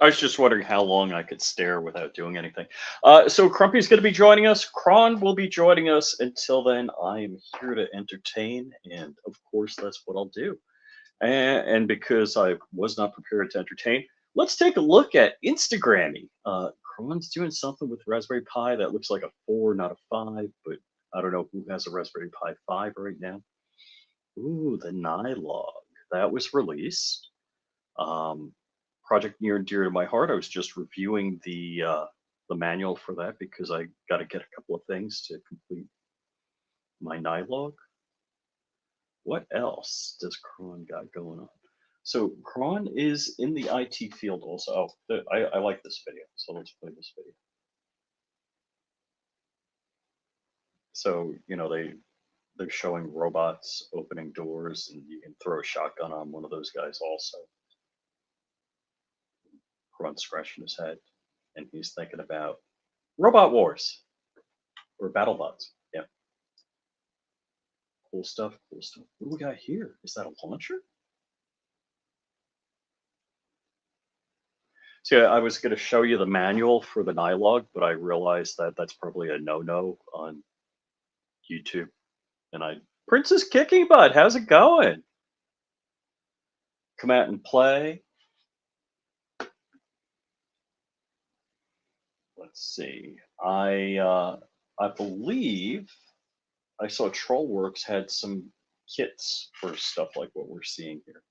I was just wondering how long I could stare without doing anything. So Crumpy's going to be joining us. Krrawn will be joining us. Until then, I am here to entertain, and of course, that's what I'll do. And because I was not prepared to entertain, let's take a look at Instagrammy. Krrawn's doing something with Raspberry Pi that looks like a 4, not a 5, but I don't know who has a Raspberry Pi 5 right now. Ooh, the Nylog. That was released. Um, project near and dear to my heart. I was just reviewing the manual for that because I got to get a couple of things to complete my Nylog. What else does Krrawn got going on? So Krrawn is in the IT field also. Oh, I like this video, so let's play this video. So they're showing robots opening doors, and you can throw a shotgun on one of those guys also. Krrawn's scratching his head, and he's thinking about Robot Wars or BattleBots. Yeah, cool stuff. Cool stuff. What do we got here? Is that a launcher? So yeah, I was going to show you the manual for the Nylog, but I realized that that's probably a no-no on YouTube. And Princess Kicking Butt, how's it going? Come out and play. Let's see. I believe I saw Trollworks had some kits for stuff like what we're seeing here.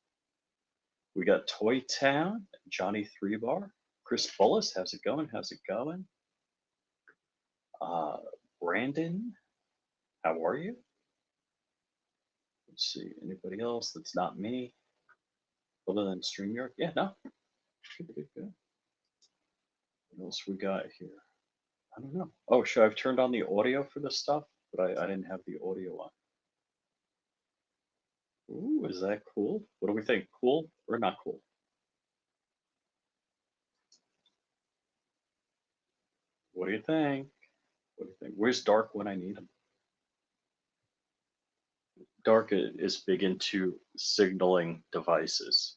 We got Toy Town, Johnny 3 Bar, Chris Bullis, how's it going? How's it going? Brandon, how are you? Let's see, anybody else that's not me? Other than StreamYard? Yeah, no. Good. What else we got here? I don't know. Oh, should I have turned on the audio for this stuff? But I didn't have the audio on. Ooh, is that cool? What do we think? Cool or not cool? What do you think? What do you think? Where's Dark when I need him? Dark is big into signaling devices.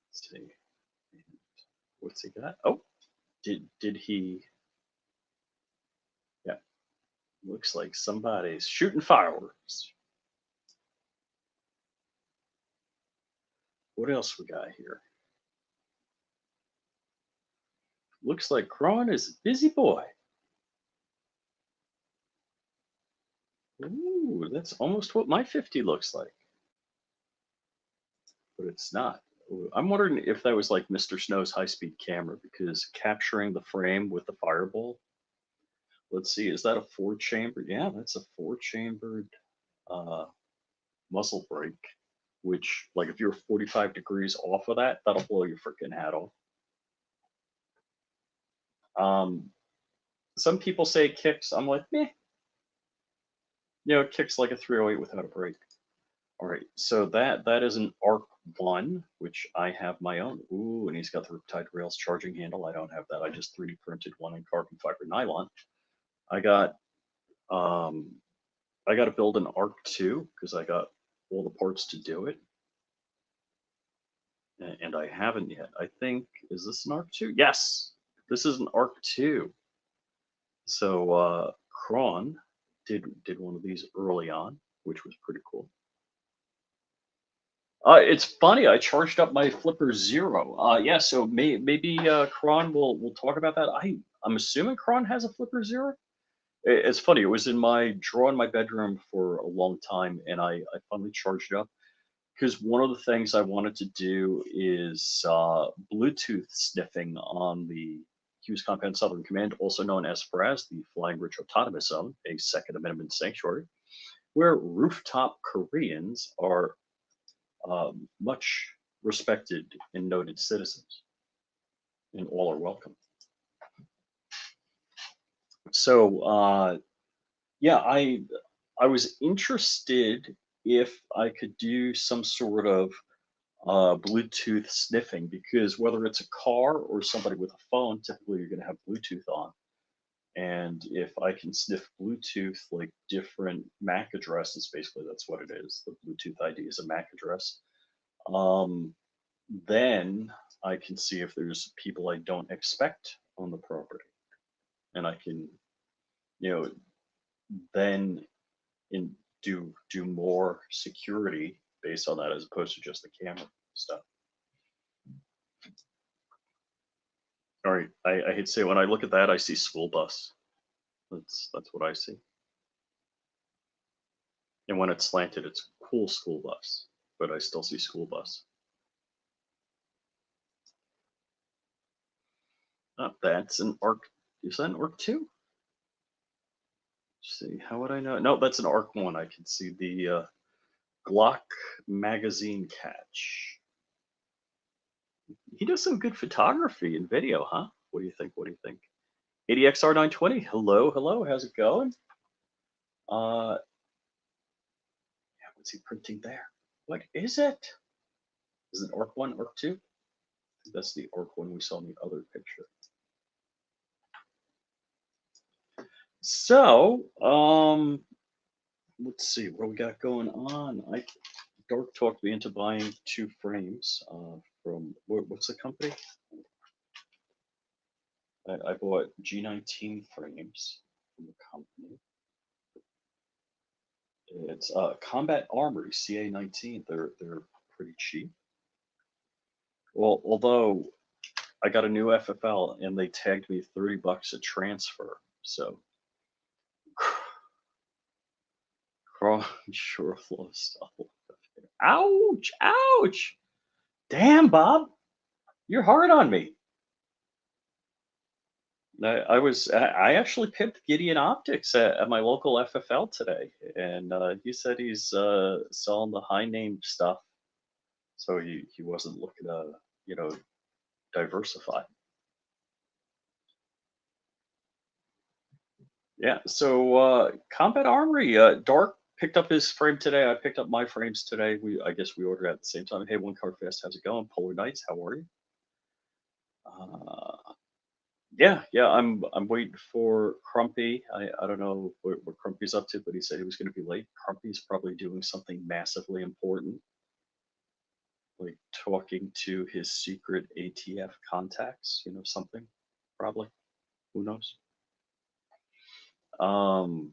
Let's see. What's he got? Oh, did he? Yeah, looks like somebody's shooting fireworks. What else we got here? Looks like Krrawn is a busy boy. Ooh, that's almost what my 50 looks like. But it's not. Ooh, I'm wondering if that was like Mr. Snow's high-speed camera because capturing the frame with the fireball. Let's see, is that a 4-chambered? Yeah, that's a 4-chambered muzzle brake, which, like, if you're 45 degrees off of that, that'll blow your freaking hat off. Some people say it kicks. I'm like, meh. It kicks like a 308 without a brake. All right, so that is an Arc 1, which I have my own. Ooh, and he's got the Riptide Rails charging handle. I don't have that. I just 3D printed one in carbon fiber nylon. I got to build an Arc 2 because I got all the parts to do it. And I haven't yet. I think, is this an Arc 2? Yes, this is an Arc 2. So Krrawn did one of these early on, which was pretty cool. It's funny. I charged up my Flipper Zero. Yeah, so maybe Krrawn will talk about that. I'm assuming Krrawn has a Flipper Zero. It's funny. It was in my drawer in my bedroom for a long time, and I finally charged it up because one of the things I wanted to do is Bluetooth sniffing on the Hughes Compound Southern Command, also known as FRAS, the Flying Rich Autonomous Zone, a Second Amendment sanctuary, where rooftop Koreans are much respected and noted citizens, and all are welcome. So yeah, I was interested if I could do some sort of Bluetooth sniffing because whether it's a car or somebody with a phone, typically you're going to have Bluetooth on. And if I can sniff Bluetooth, like different MAC addresses, basically that's what it is. The Bluetooth ID is a MAC address. Um, then I can see if there's people I don't expect on the property, and I can, you know, then in do more security based on that as opposed to just the camera stuff. All right, I hate to say it, when I look at that, I see school bus. That's what I see. And when it's slanted, it's cool school bus, but I still see school bus. Oh, that's an ARC. Is that an ARC 2? See, how would I know? No, that's an ARC 1. I can see the Glock magazine catch. He does some good photography and video, huh? What do you think? What do you think? ADXR 920. Hello, hello. How's it going? Yeah, what's he printing there? What is it? Is it ARC 1, ARC 2? That's the ARC 1 we saw in the other picture. So, let's see what we got going on. Dark talked me into buying 2 frames from what's the company? I bought G19 frames from the company. It's Combat Armory CA19. They're pretty cheap. Well, although I got a new FFL and they tagged me $30 a transfer. So Krrawn sure lost a lot. Ouch! Ouch! Damn, Bob, you're hard on me. I actually picked Gideon Optics at my local FFL today, and he said he's selling the high name stuff, so he wasn't looking to diversify. Yeah, so Combat Armory, Dark picked up his frame today. I picked up my frames today. I guess we ordered at the same time. Hey, One Car Fest, how's it going? Polar Knights, how are you? Yeah, I'm waiting for Crumpy. I don't know what Crumpy's up to, but he said he was going to be late. Crumpy's probably doing something massively important, like talking to his secret ATF contacts. Something probably. Who knows? Um,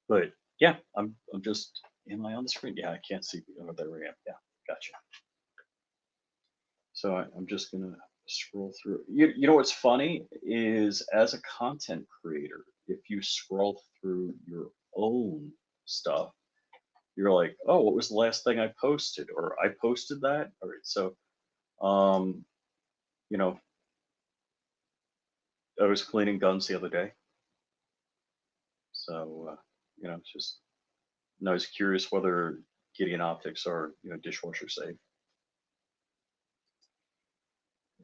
but yeah, I'm just. Am I on the screen? Yeah, I can't see. Oh, there I am. Yeah, gotcha. So I'm just gonna scroll through. You know what's funny is, as a content creator, if you scroll through your own stuff, you're like, oh, what was the last thing I posted? Or I posted that. All right, so um, you know, I was cleaning guns the other day, so it's just. And I was curious whether Gideon Optics are dishwasher safe.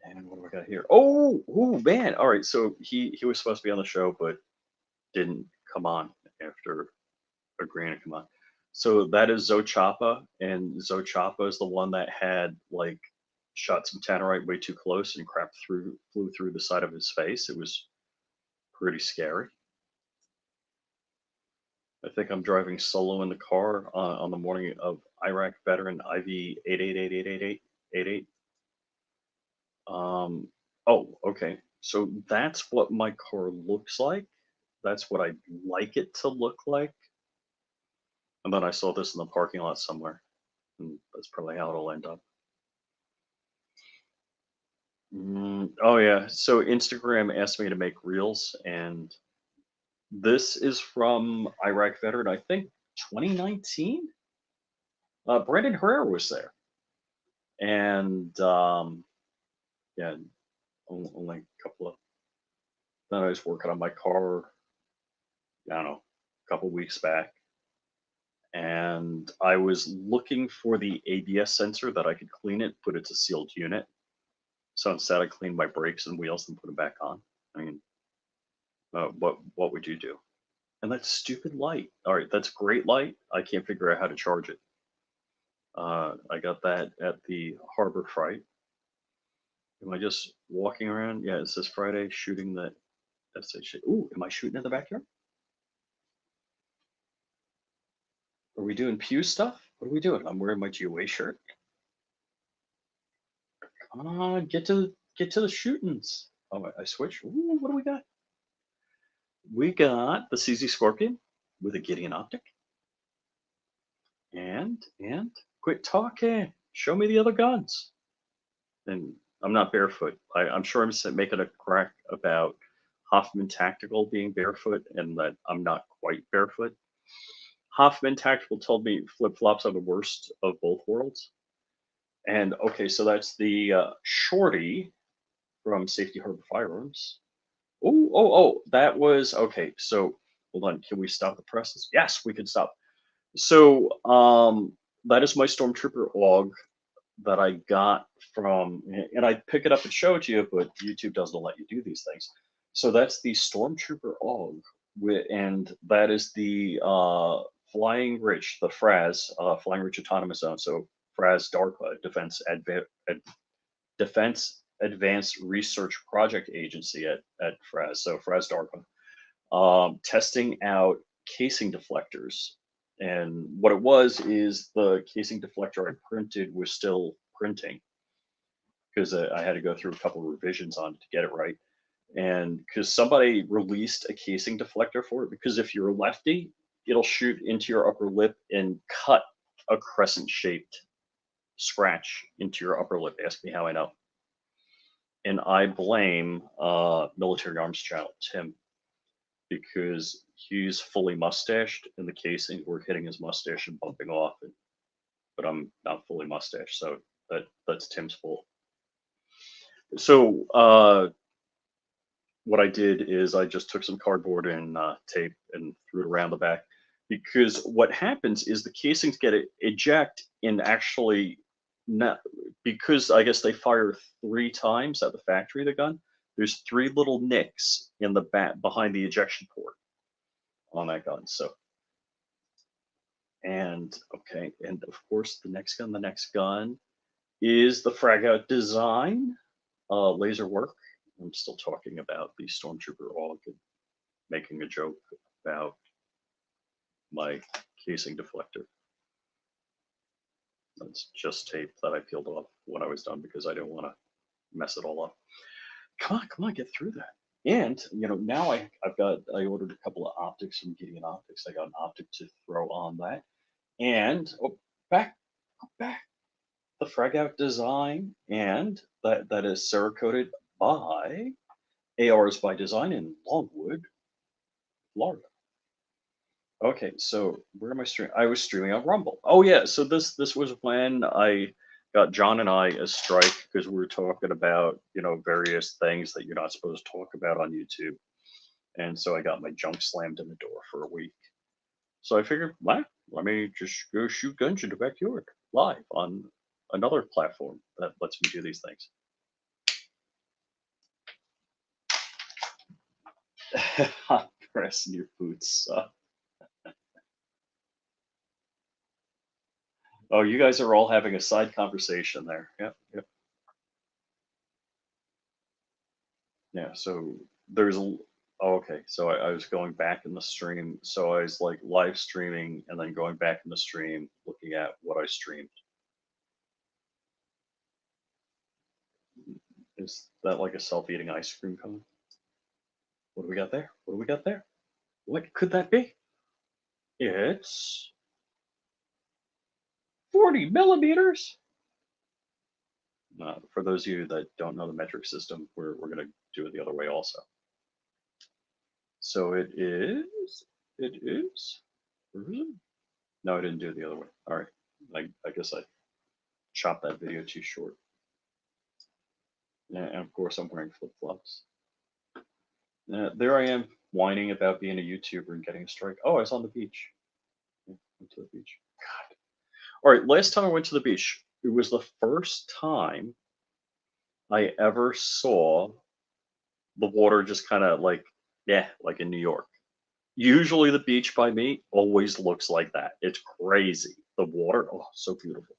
And what do I got here? Oh man! All right, so he was supposed to be on the show, but didn't come on after agreeing to come on. So that is Zochapa, and Zochapa is the one that had like shot some tannerite way too close and flew through the side of his face. It was pretty scary. I think I'm driving solo in the car on the morning of Iraq veteran IV 88888888. Oh, okay. So that's what my car looks like. That's what I'd like it to look like. And then I saw this in the parking lot somewhere, and that's probably how it'll end up. Oh yeah. So Instagram asked me to make reels, and this is from Iraq veteran. I think 2019. Brandon Herrera was there, and yeah, only a couple of. Then I was working on my car. I don't know, a couple weeks back, and I was looking for the ABS sensor that I could clean it, put it to sealed unit. So instead, I cleaned my brakes and wheels and put them back on. I mean, what would you do? And that stupid light. All right, that's great light. I can't figure out how to charge it. I got that at the Harbor Freight. Am I just walking around? Yeah, it says Friday shooting that Ooh, am I shooting in the backyard? Are we doing pew stuff? What are we doing? I'm wearing my GOA shirt. Come on, get to the shootings. Oh, I switched. Ooh, what do we got? We got the CZ Scorpion with a Gideon optic. And quit talking. Show me the other guns. And I'm not barefoot. I'm sure I'm making a crack about Hoffman Tactical being barefoot and that I'm not quite barefoot. Hoffman Tactical told me flip flops are the worst of both worlds. And okay, so that's the Shorty from Safety Harbor Firearms. Oh, that was okay. So hold on, can we stop the presses? Yes, we can stop. So that is my Stormtrooper AUG that I got from, and I pick it up and show it to you, but YouTube doesn't let you do these things. So that's the Stormtrooper AUG, and that is the Flying Rich, the FRAS, Flying Rich Autonomous Zone. So FRAS DARPA, Defense Advanced Research Project Agency at FRAS. So FRAS DARPA, testing out casing deflectors. And what it was is the casing deflector I printed was still printing because I had to go through a couple of revisions on it to get it right. And because somebody released a casing deflector for it, because if you're a lefty, it'll shoot into your upper lip and cut a crescent shaped scratch into your upper lip. Ask me how I know. And I blame Military Arms Channel, Tim, because he's fully mustached and the casings were hitting his mustache and bumping off. But I'm not fully mustached, so that's Tim's fault. So what I did is I just took some cardboard and tape and threw it around the back, because what happens is the casings get eject and actually not, because I guess they fire 3 times at the factory, the gun. There's 3 little nicks in the back behind the ejection port on that gun. So, and okay, and of course the next gun is the Frag Out Design laser work. I'm still talking about the Stormtrooper AUG and making a joke about my casing deflector. That's just tape that I peeled off when I was done because I didn't want to mess it all up. Come on, get through that. And now I ordered a couple of optics from Gideon Optics. I got an optic to throw on that. And back, the Frag Out Design, and that is Cerakoted by ARs by Design in Longwood, Florida. Okay, so where am I streaming? I was streaming on Rumble. Oh yeah, so this was when I got John and I a strike because we were talking about various things that you're not supposed to talk about on YouTube, and so I got my junk slammed in the door for a week. So I figured, let me just go shoot guns in the backyard live on another platform that lets me do these things. Hot press in your boots. Oh, you guys are all having a side conversation there. Yep. Yeah, so there's okay, so I was going back in the stream. So I was like live streaming and then going back in the stream, looking at what I streamed. Is that like a self-eating ice cream cone? What do we got there? What could that be? It's 40 millimeters. For those of you that don't know the metric system, we're going to do it the other way also. So it is. No, I didn't do it the other way. All right. I guess I chopped that video too short. Yeah, and of course I'm wearing flip-flops. There I am whining about being a YouTuber and getting a strike. Oh, I was on the beach. Yeah, went to the beach. God. All right, last time I went to the beach, it was the first time I ever saw the water just kind of like in New York. Usually the beach by me always looks like that. It's crazy. The water, oh, so beautiful.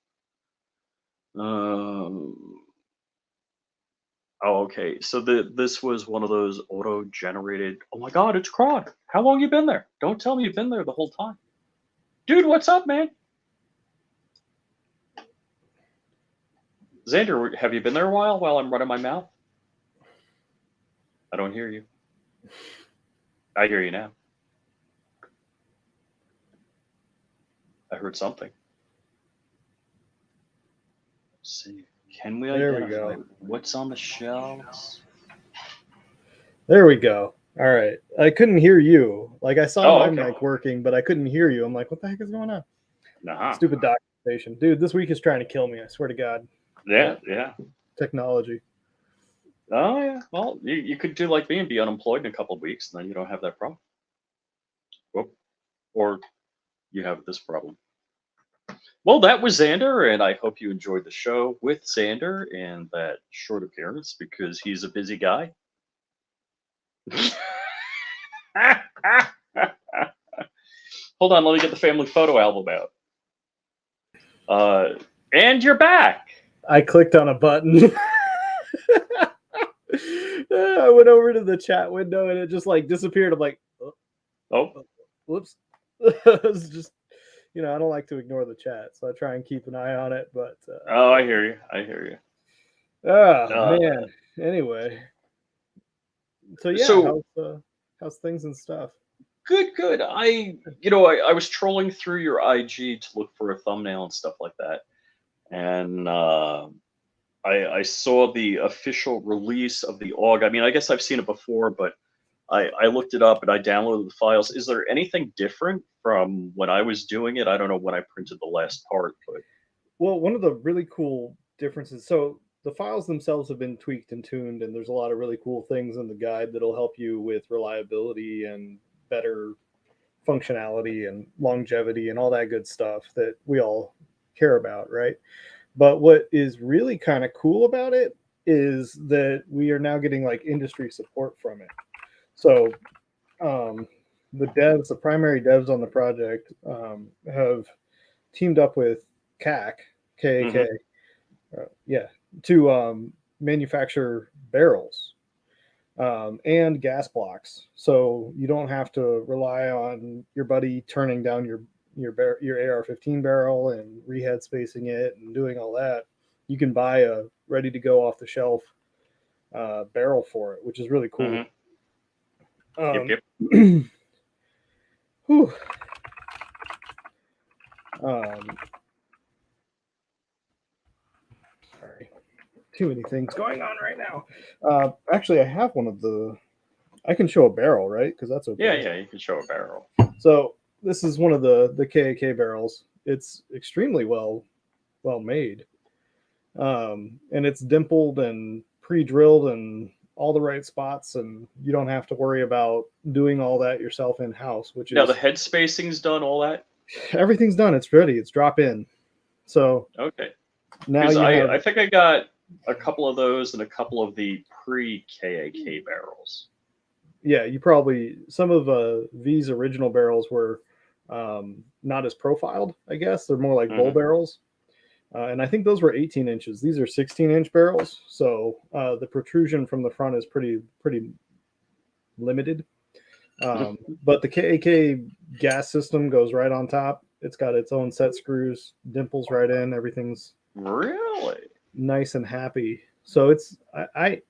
Oh, okay. So this was one of those auto-generated. Oh my God, it's Krrawn. How long you been there? Don't tell me you've been there the whole time, dude. What's up, man? Xander, have you been there a while I'm running my mouth? I don't hear you. I hear you now. I heard something. Let's see. Can we There we identify go. what's on the shelves? There we go. All right. I couldn't hear you. Like I saw Oh, my okay. mic working, but I couldn't hear you. I'm like, what the heck is going on? Uh-huh. Stupid documentation. Dude, this week is trying to kill me. I swear to God. Yeah, yeah. Technology. Oh, yeah. Well, you could do like me and be unemployed in a couple of weeks, and then you don't have that problem. Whoop. Or you have this problem. Well, that was Xander, and I hope you enjoyed the show with Xander and that short appearance because he's a busy guy. Hold on, let me get the family photo album out. And you're back. I clicked on a button. I went over to the chat window and it just like disappeared. I'm like, Oh, whoops. It was just, I don't like to ignore the chat, so I try and keep an eye on it. But oh, I hear you. I hear you. man. Anyway, so yeah, So how's things and stuff? good. I was trolling through your IG to look for a thumbnail and stuff like that, and I saw the official release of the AUG. I mean, I guess I've seen it before, but I looked it up and I downloaded the files. Is there anything different from when I was doing it? I don't know when I printed the last part, but Well, one of the really cool differences. So the files themselves have been tweaked and tuned, and there's a lot of really cool things in the guide that'll help you with reliability and better functionality and longevity and all that good stuff that we all care about, right? But what is really kind of cool about it is that we are now getting like industry support from it. So the primary devs on the project, have teamed up with KAK, mhm. yeah, to manufacture barrels and gas blocks, so you don't have to rely on your buddy turning down your AR-15 barrel and rehead spacing it and doing all that. You can buy a ready to go off the shelf barrel for it, which is really cool. Mhm. Yep, Um, yep. whew. Um, sorry, too many things going on right now. Actually, I have one of the. I can show a barrel, right? Because that's Yeah, okay. yeah. You can show a barrel. So this is one of the KAK barrels. It's extremely well made, and it's dimpled and pre-drilled and all the right spots, and you don't have to worry about doing all that yourself in house. Which Now the is head spacing's done. All that. everything's done. It's ready. It's drop in. So Okay. now Because you have, I think I got a couple of those and a couple of the pre KAK barrels. yeah, you probably some of V's original barrels were not as profiled. I guess they're more like bull Hmm. barrels. And I think those were 18 inches. These are 16-inch barrels, so the protrusion from the front is pretty limited. But the KAK gas system goes right on top. It's got its own set screws, dimples right in. Everything's Really? nice and happy. So I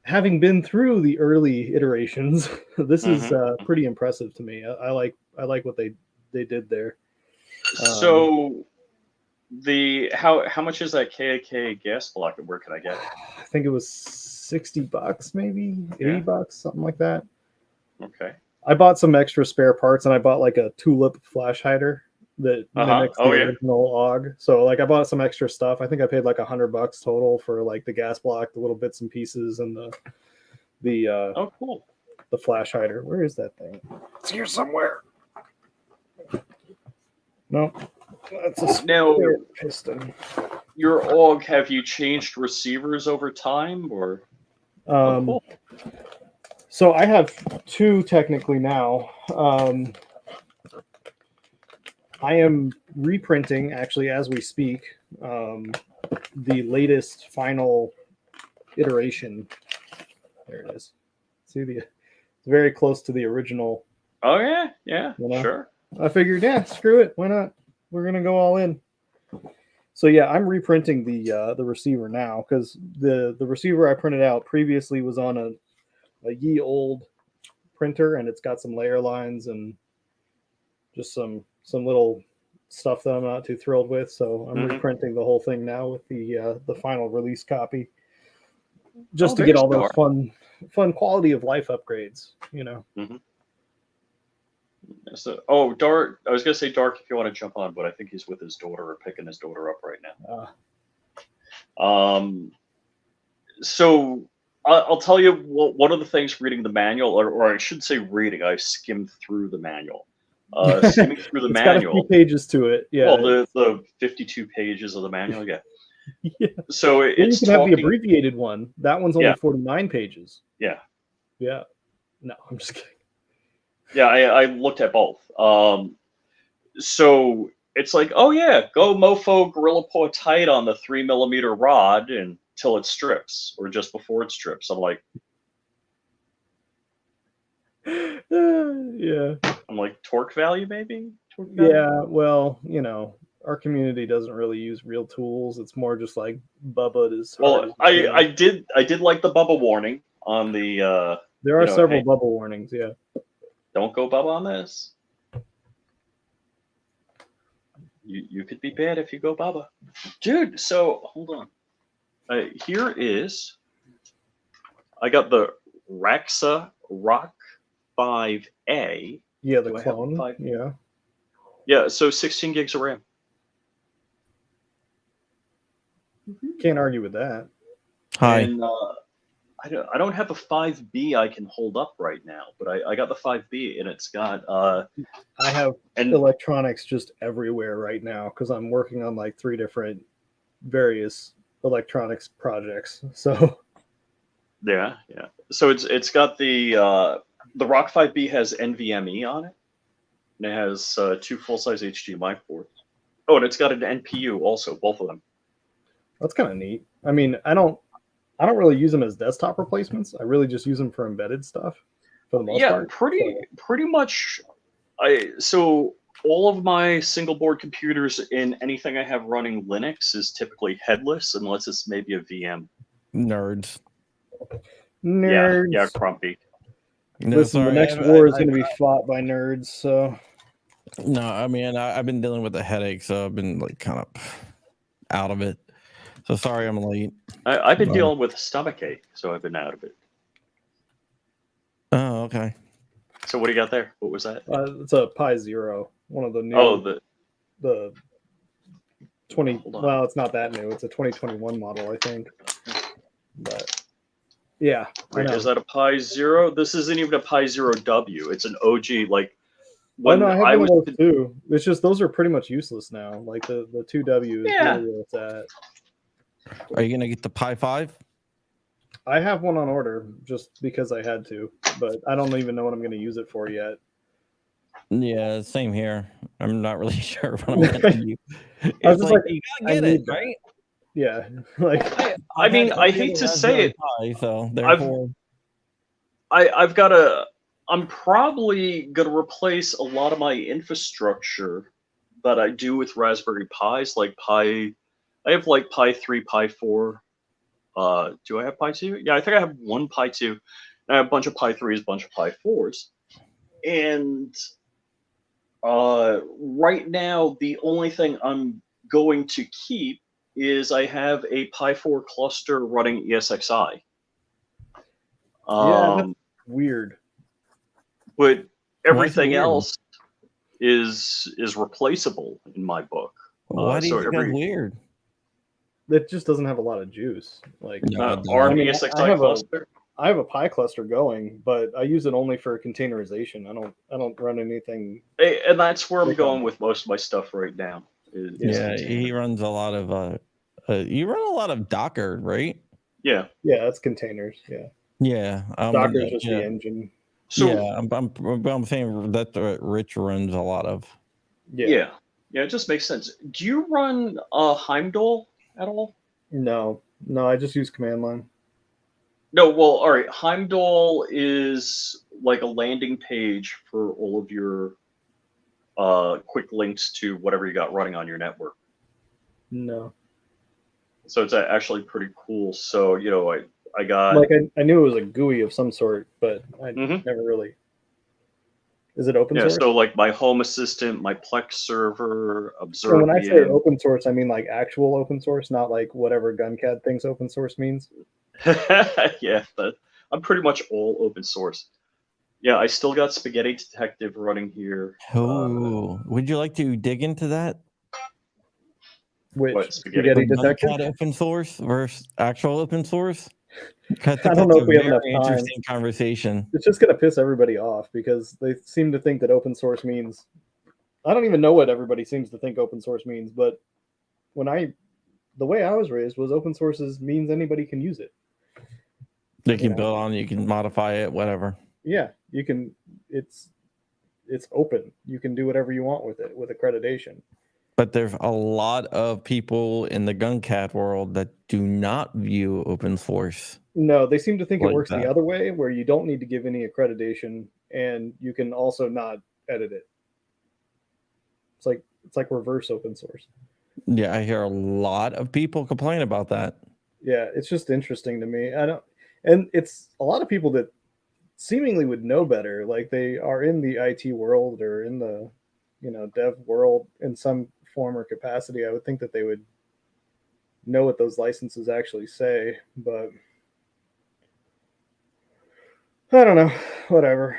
having been through the early iterations, this is Hmm. pretty impressive to me. I like what they did there. Um, So the how much is that KAK gas block and where can I get it? I think it was $60, maybe Yeah. $80, something like that. Okay. I bought some extra spare parts, and I bought like a tulip flash hider that Uh-huh. mimics the Oh yeah. original AUG. So like I bought some extra stuff. I think I paid like $100 total for like the gas block, the little bits and pieces, and the uh, Oh cool. the flash hider. Where is that thing? It's here somewhere. No, that's a Now spare piston. your AUG, have you changed receivers over time or oh Um, cool. so I have two technically now. I am reprinting actually as we speak, the latest final iteration. There it is. See it's very close to the original. Oh yeah, yeah, You know? sure. I figured, yeah, screw it. Why not? We're gonna go all in. So yeah, I'm reprinting the receiver now because the receiver I printed out previously was on a ye old printer, and it's got some layer lines and just some little stuff that I'm not too thrilled with. So I'm reprinting the whole thing now with the final release copy, just to get all those fun quality of life upgrades. You know. Mm-hmm. So, Dark. I was gonna say Dark if you want to jump on, but I think he's with his daughter or picking his daughter up right now. So I'll tell you one of the things reading the manual, or I should say reading. I skimmed through the manual. Skimming through the manual. Got a few pages to it. Yeah. Well, the 52 pages of the manual. Yeah. Yeah. So it's you can have the abbreviated one. That one's only 49 pages. Yeah. Yeah. No, I'm just kidding. Yeah, I looked at both. So it's like, oh yeah, go mofo Gorilla Paw tight on the 3mm rod until it strips, or just before it strips. I'm like, yeah. I'm like, torque value, maybe? Torque value? Yeah, well, you know, our community doesn't really use real tools. It's more just like Bubba is. Well, I did like the Bubba warning on the. There are several Bubba warnings. Yeah. Don't go Bubba on this. You could be bad if you go Bubba, dude. So hold on. Here is. I got the Raxa Rock 5A. Yeah, the clone. Yeah. Yeah, so 16 gigs of RAM. Can't argue with that. Hi. And I don't have a 5B I can hold up right now, but I got the 5B, and it's got. I have electronics just everywhere right now because I'm working on like 3 different various electronics projects. So. Yeah. So it's got the Rock 5B has NVMe on it, and it has 2 full-size HDMI ports. Oh, and it's got an NPU also, both of them. That's kind of neat. I mean, I don't really use them as desktop replacements. I really just use them for embedded stuff for the most part. Pretty much. So all of my single board computers in anything I have running Linux is typically headless, unless it's maybe a VM. Nerds. Yeah, Crumpy. No, listen, the next war is going to be fought by nerds. So. No, I mean I've been dealing with a headache, so I've been like kind of out of it. So sorry I'm late. I've been dealing with a stomachache, so I've been out of it. Oh, okay. So what do you got there? What was that? It's a Pi Zero, one of the new. Oh, the 20. Well, it's not that new. It's a 2021 model, I think. But yeah. Wait, is that a Pi Zero? This isn't even a Pi Zero W. It's an OG like. When I have one of those too. It's just those are pretty much useless now. Like the 2W is really where it's at. Are you gonna get the Pi 5? I have one on order just because I had to, but I don't even know what I'm going to use it for yet. Yeah, same here. I'm not really sure what I'm going to use. I was just like, you gotta get it, right? Yeah, like I mean, I hate to say it, so therefore, I've got a. I'm probably going to replace a lot of my infrastructure that I do with Raspberry Pis, like Pi. I have like Pi 3, Pi 4. Do I have Pi 2? Yeah, I think I have one Pi 2. And I have a bunch of Pi 3s, a bunch of Pi 4s. And right now, the only thing I'm going to keep is I have a Pi 4 cluster running ESXi. Yeah, that's weird. But everything else is replaceable in my book. Why do you think that's weird? It just doesn't have a lot of juice. Like ARM ESXi cluster. I have a Pi cluster going, but I use it only for containerization. I don't run anything. And that's where I'm going with most of my stuff right now. He runs a lot of. You run a lot of Docker, right? Yeah. Yeah, that's containers. Yeah. Yeah. Docker is just the engine. So yeah, I'm saying that Rich runs a lot of. Yeah. It just makes sense. Do you run Heimdall at all? No, I just use command line. No, well, all right. Heimdall is like a landing page for all of your quick links to whatever you got running on your network. No. So it's actually pretty cool. So, I got. Like I knew it was a GUI of some sort, but I Mhm. never really. Is it open Yeah, source? so like my Home Assistant, my Plex server, And when I say Observium. open source, I mean like actual open source, not like whatever GunCat thinks open source means. Yeah, but I'm pretty much all open source. Yeah, I still got Spaghetti Detective running here. Oh, would you like to dig into that? Which What, Spaghetti? Spaghetti Detective? GunCat open source versus actual open source? I think I don't that's know a if we have very enough time. interesting conversation. It's just gonna piss everybody off because they seem to think that open source means. I don't even know what everybody seems to think open source means, but the way I was raised was open sources means anybody can use it. You can build on, you can modify it, whatever. Yeah, you can. It's open. You can do whatever you want with it with accreditation. But there's a lot of people in the GunCat world that do not view open source. No, they seem to think it Like works that. the other way, where you don't need to give any accreditation, and you can also not edit it. It's like reverse open source. Yeah, I hear a lot of people complain about that. Yeah, it's just interesting to me. I don't, and it's a lot of people that seemingly would know better, like they are in the IT world or in the, dev world in some form or capacity. I would think that they would know what those licenses actually say, but I don't know. Whatever.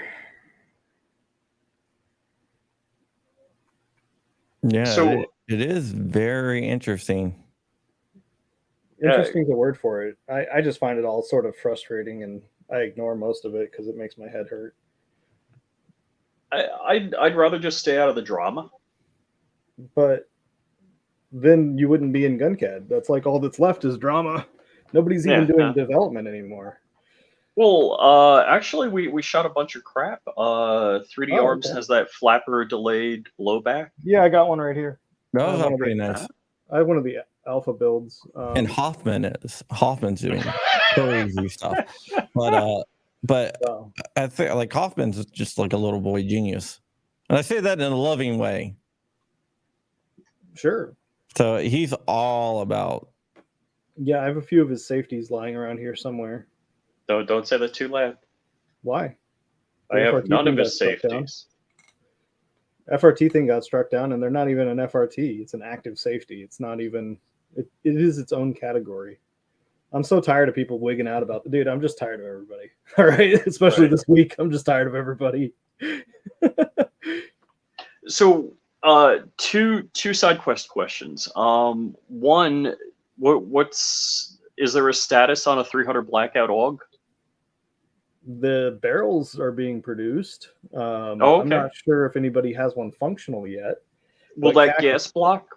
Yeah, So, it is very interesting. Interesting is a word for it. I just find it all sort of frustrating, and I ignore most of it because it makes my head hurt. I'd rather just stay out of the drama. But then you wouldn't be in GunCAD. That's like all that's left is drama. Nobody's even Yeah. doing development anymore. Well, actually, we shot a bunch of crap. 3D Oh, Arms okay. has that flapper delayed blowback. Yeah, I got one right here. That I was have one pretty of the, nice. I have one of the alpha builds. And Hoffman's doing crazy stuff. But Wow. I think like Hoffman's just like a little boy genius. And I say that in a loving way. Sure. So he's all about. Yeah, I have a few of his safeties lying around here somewhere. Don't say that too loud. Why? I have FRT none thing of got his struck down. safeties. FRT thing got struck down, and they're not even an FRT. It's an active safety. It's not even. It is its own category. I'm so tired of people wigging out about. Dude, I'm just tired of everybody. All right, especially Right. this week. I'm just tired of everybody. So, two side quest questions. One, is there a status on a 300 blackout AUG? The barrels are being produced. Oh, I'm okay. not sure if anybody has one functional yet. Will but that gas block?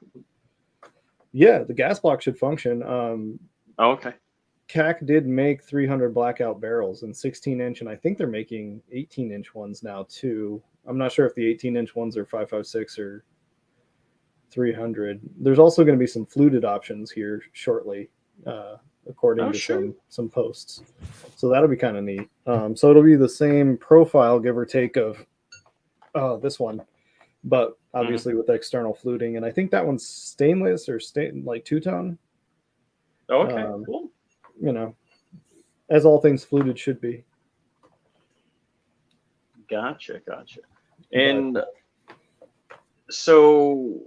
Yeah, the gas block should function. Oh, okay. CAC did make 300 blackout barrels in 16-inch, and I think they're making 18-inch ones now too. I'm not sure if the 18-inch ones are 5.56 or 300. There's also going to be some fluted options here shortly, according to some posts. So that'll be kind of neat. So it'll be the same profile, give or take, of this one, but obviously with external fluting. And I think that one's stainless or like two-tone. Oh, okay, cool. As all things fluted should be. Gotcha. And so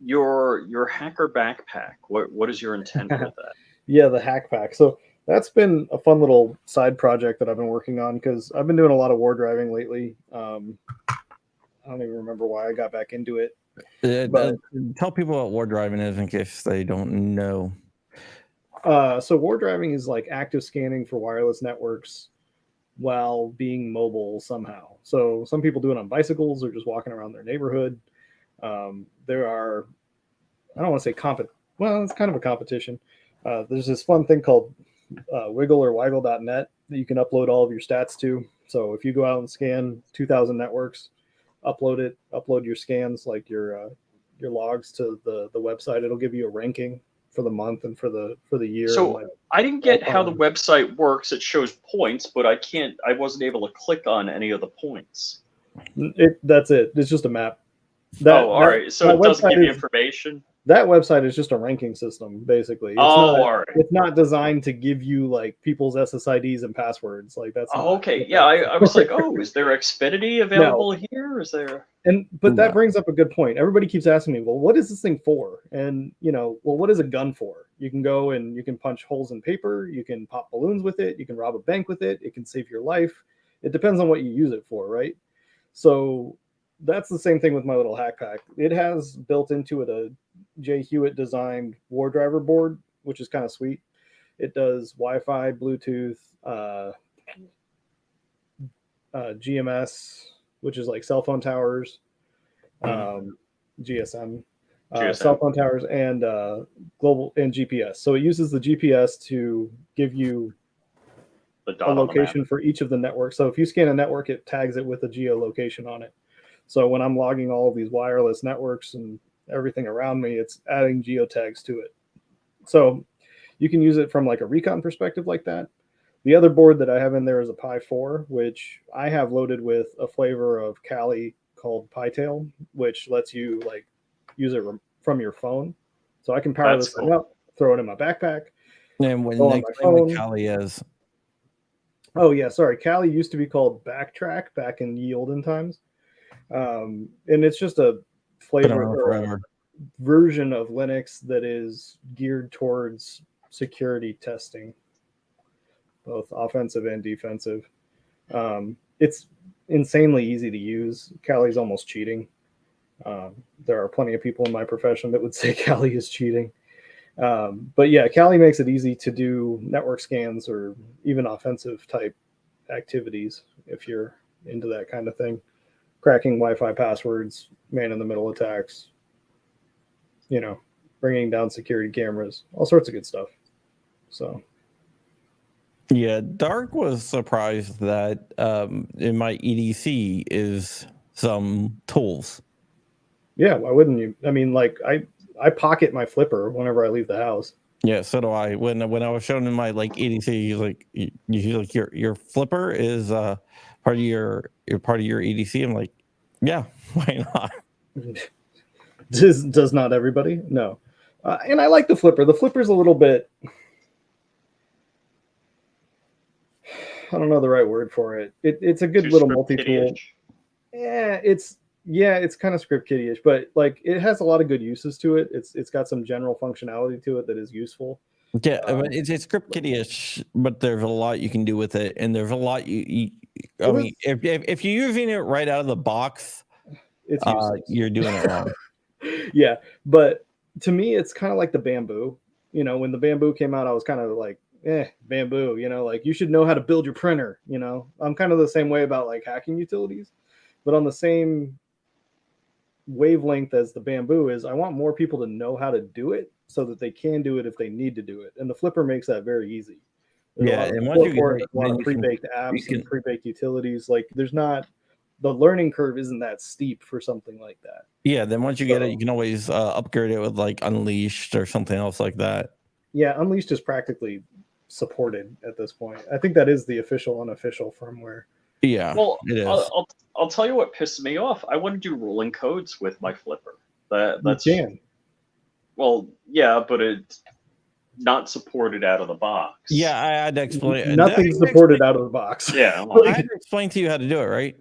your hacker backpack, what is your intent with that? Yeah, the hack pack. So that's been a fun little side project that I've been working on because I've been doing a lot of war driving lately. I don't even remember why I got back into it. But tell people what war driving is in case they don't know. So war driving is like active scanning for wireless networks while being mobile somehow. So some people do it on bicycles or just walking around their neighborhood. There are, I don't want to say well, it's kind of a competition. There's this fun thing called wiggle or waggle.net that you can upload all of your stats to. So if you go out and scan 2,000 networks, upload your scans, like your logs to the website, it'll give you a ranking for the month and for the year. So and, like, I didn't get how the fine. website works. It shows points, but I wasn't able to click on any of the points. That's it. It's just a map. Oh, all right. So that it doesn't give you is- information. That website is just a ranking system, basically. It's Oh, not, all right. It's not designed to give you like people's SSIDs and passwords. Like that's. Oh, not okay. what Yeah, that's I was like, for. oh, is there Xfinity No. available here? Is there? But that No. brings up a good point. Everybody keeps asking me, well, what is this thing for? And well, what is a gun for? You can go and you can punch holes in paper. You can pop balloons with it. You can rob a bank with it. It can save your life. It depends on what you use it for, right? So that's the same thing with my little hack pack. It has built into it a J. Hewitt designed war driver board, which is kind of sweet. It does Wi-Fi, Bluetooth, GMS, which is like cell phone towers, GSM, cell phone towers, and global and GPS. So it uses the GPS to give you a location for each of the networks. So if you scan a network, it tags it with a geolocation on it. So when I'm logging all of these wireless networks and everything around me, it's adding geotags to it. So you can use it from like a recon perspective like that. The other board that I have in there is a Pi 4, which I have loaded with a flavor of Kali called PiTail, which lets you like use it from your phone. So I can power this thing up, throw it in my backpack. And when they explain what Kali is. Oh yeah, sorry. Kali used to be called Backtrack back in ye olden times. And it's just a flavor or version of Linux that is geared towards security testing, both offensive and defensive. It's insanely easy to use. Kali's almost cheating. There are plenty of people in my profession that would say Kali is cheating. But yeah, Kali makes it easy to do network scans or even offensive type activities if you're into that kind of thing. Cracking Wi-Fi passwords, man-in-the-middle attacks, bringing down security cameras, all sorts of good stuff. So, yeah, Dark was surprised that in my EDC is some tools. Yeah, why wouldn't you? I mean, like I pocket my flipper whenever I leave the house. Yeah, so do I. When I was shown in my like EDC, he's like, your flipper is part of your EDC. I'm like, yeah, why not? Does not everybody? No. And I like the flipper. The flipper's a little bit, I don't know the right word for it. It's a good little multi-tool. Yeah, it's kind of script kiddie-ish, but like it has a lot of good uses to it. It's got some general functionality to it that is useful. Yeah, but it's script kiddie-ish, but there's a lot you can do with it, and there's a lot I mean, if you're using it right out of the box, it's you're doing it wrong. Yeah, but to me, it's kind of like the Bamboo. When the Bamboo came out, I was kind of like, Bamboo. Like you should know how to build your printer. I'm kind of the same way about like hacking utilities, but on the same wavelength as the Bamboo is, I want more people to know how to do it so that they can do it if they need to do it. And the flipper makes that very easy. There's and once you get it, a lot of pre-baked apps and pre-baked utilities. Like the learning curve isn't that steep for something like that. Yeah, then once you get it, you can always upgrade it with like Unleashed or something else like that. Yeah, Unleashed is practically supported at this point. I think that is the official unofficial firmware. Yeah, well, it is. I'll tell you what pissed me off. I want to do rolling codes with my flipper. That's you can. Well, yeah, but it's not supported out of the box. Yeah, I had to explain. Nothing's supported out of the box. Yeah, well, I had to explain to you how to do it, right?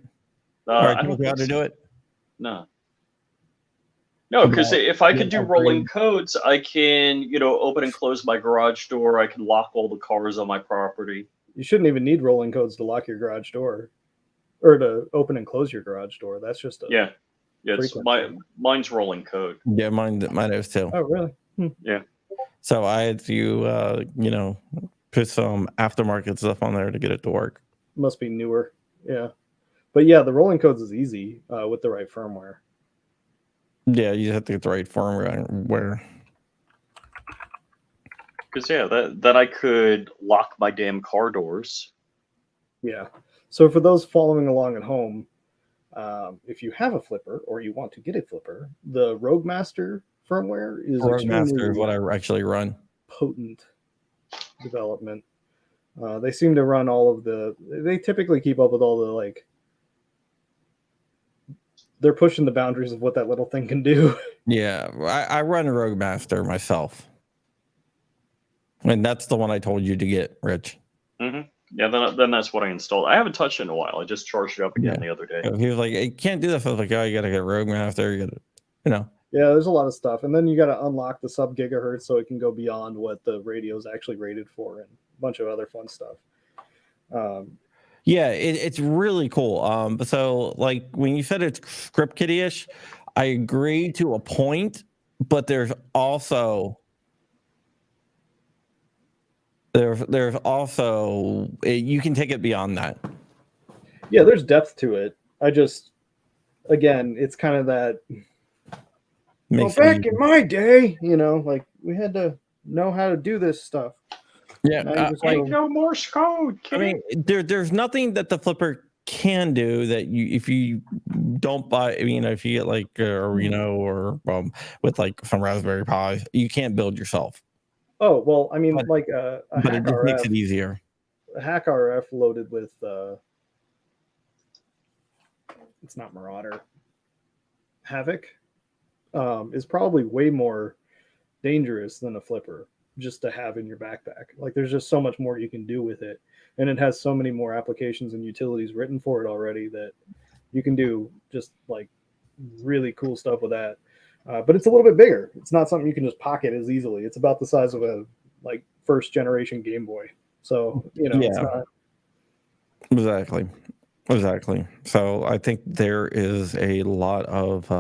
I don't know how to do it. No, because if I could do rolling codes, I can, open and close my garage door. I can lock all the cars on my property. You shouldn't even need rolling codes to lock your garage door or to open and close your garage door. That's just mine's rolling code. Yeah, mine is too. Oh, really? Yeah. So I had to, put some aftermarket stuff on there to get it to work. Must be newer. Yeah. But yeah, the rolling codes is easy with the right firmware. Yeah, you just have to get the right firmware. Because then I could lock my damn car doors. Yeah. So for those following along at home, if you have a flipper or you want to get a flipper, the Rogue Master firmware is Roadmaster is what extremely I actually run. potent development. They seem to run all of the. They typically keep up with all the like. They're pushing the boundaries of what that little thing can do. Yeah, I run Roadmaster myself, and that's the one I told you to get, Rich. Mm-hmm. Yeah, then that's what I installed. I haven't touched it in a while. I just charged it up again the other day. He was like, "You can't do this." I was like, "Oh, you gotta get Roadmaster. You gotta, you know." Yeah, there's a lot of stuff, and then you got to unlock the sub gigahertz so it can go beyond what the radio is actually rated for, and a bunch of other fun stuff. Yeah, it's really cool. So like when you said it's script kiddie-ish, I agree to a point, but there's also you can take it beyond that. Yeah, there's depth to it. I just, again, it's kind of that. Well, back in my day, like we had to know how to do this stuff. Yeah, ain't no Morse code. I mean, there's nothing that the flipper can do that if you don't buy, if you get like or with like some Raspberry Pis, you can't build yourself. Oh well, I mean, like a but hack it just RF, makes it easier. A hack RF loaded with it's not Marauder, Havoc, is probably way more dangerous than a flipper just to have in your backpack. Like there's just so much more you can do with it, and it has so many more applications and utilities written for it already that you can do just like really cool stuff with that. But it's a little bit bigger. It's not something you can just pocket as easily. It's about the size of a like first generation Game Boy. So it's not exactly. So I think there is a lot of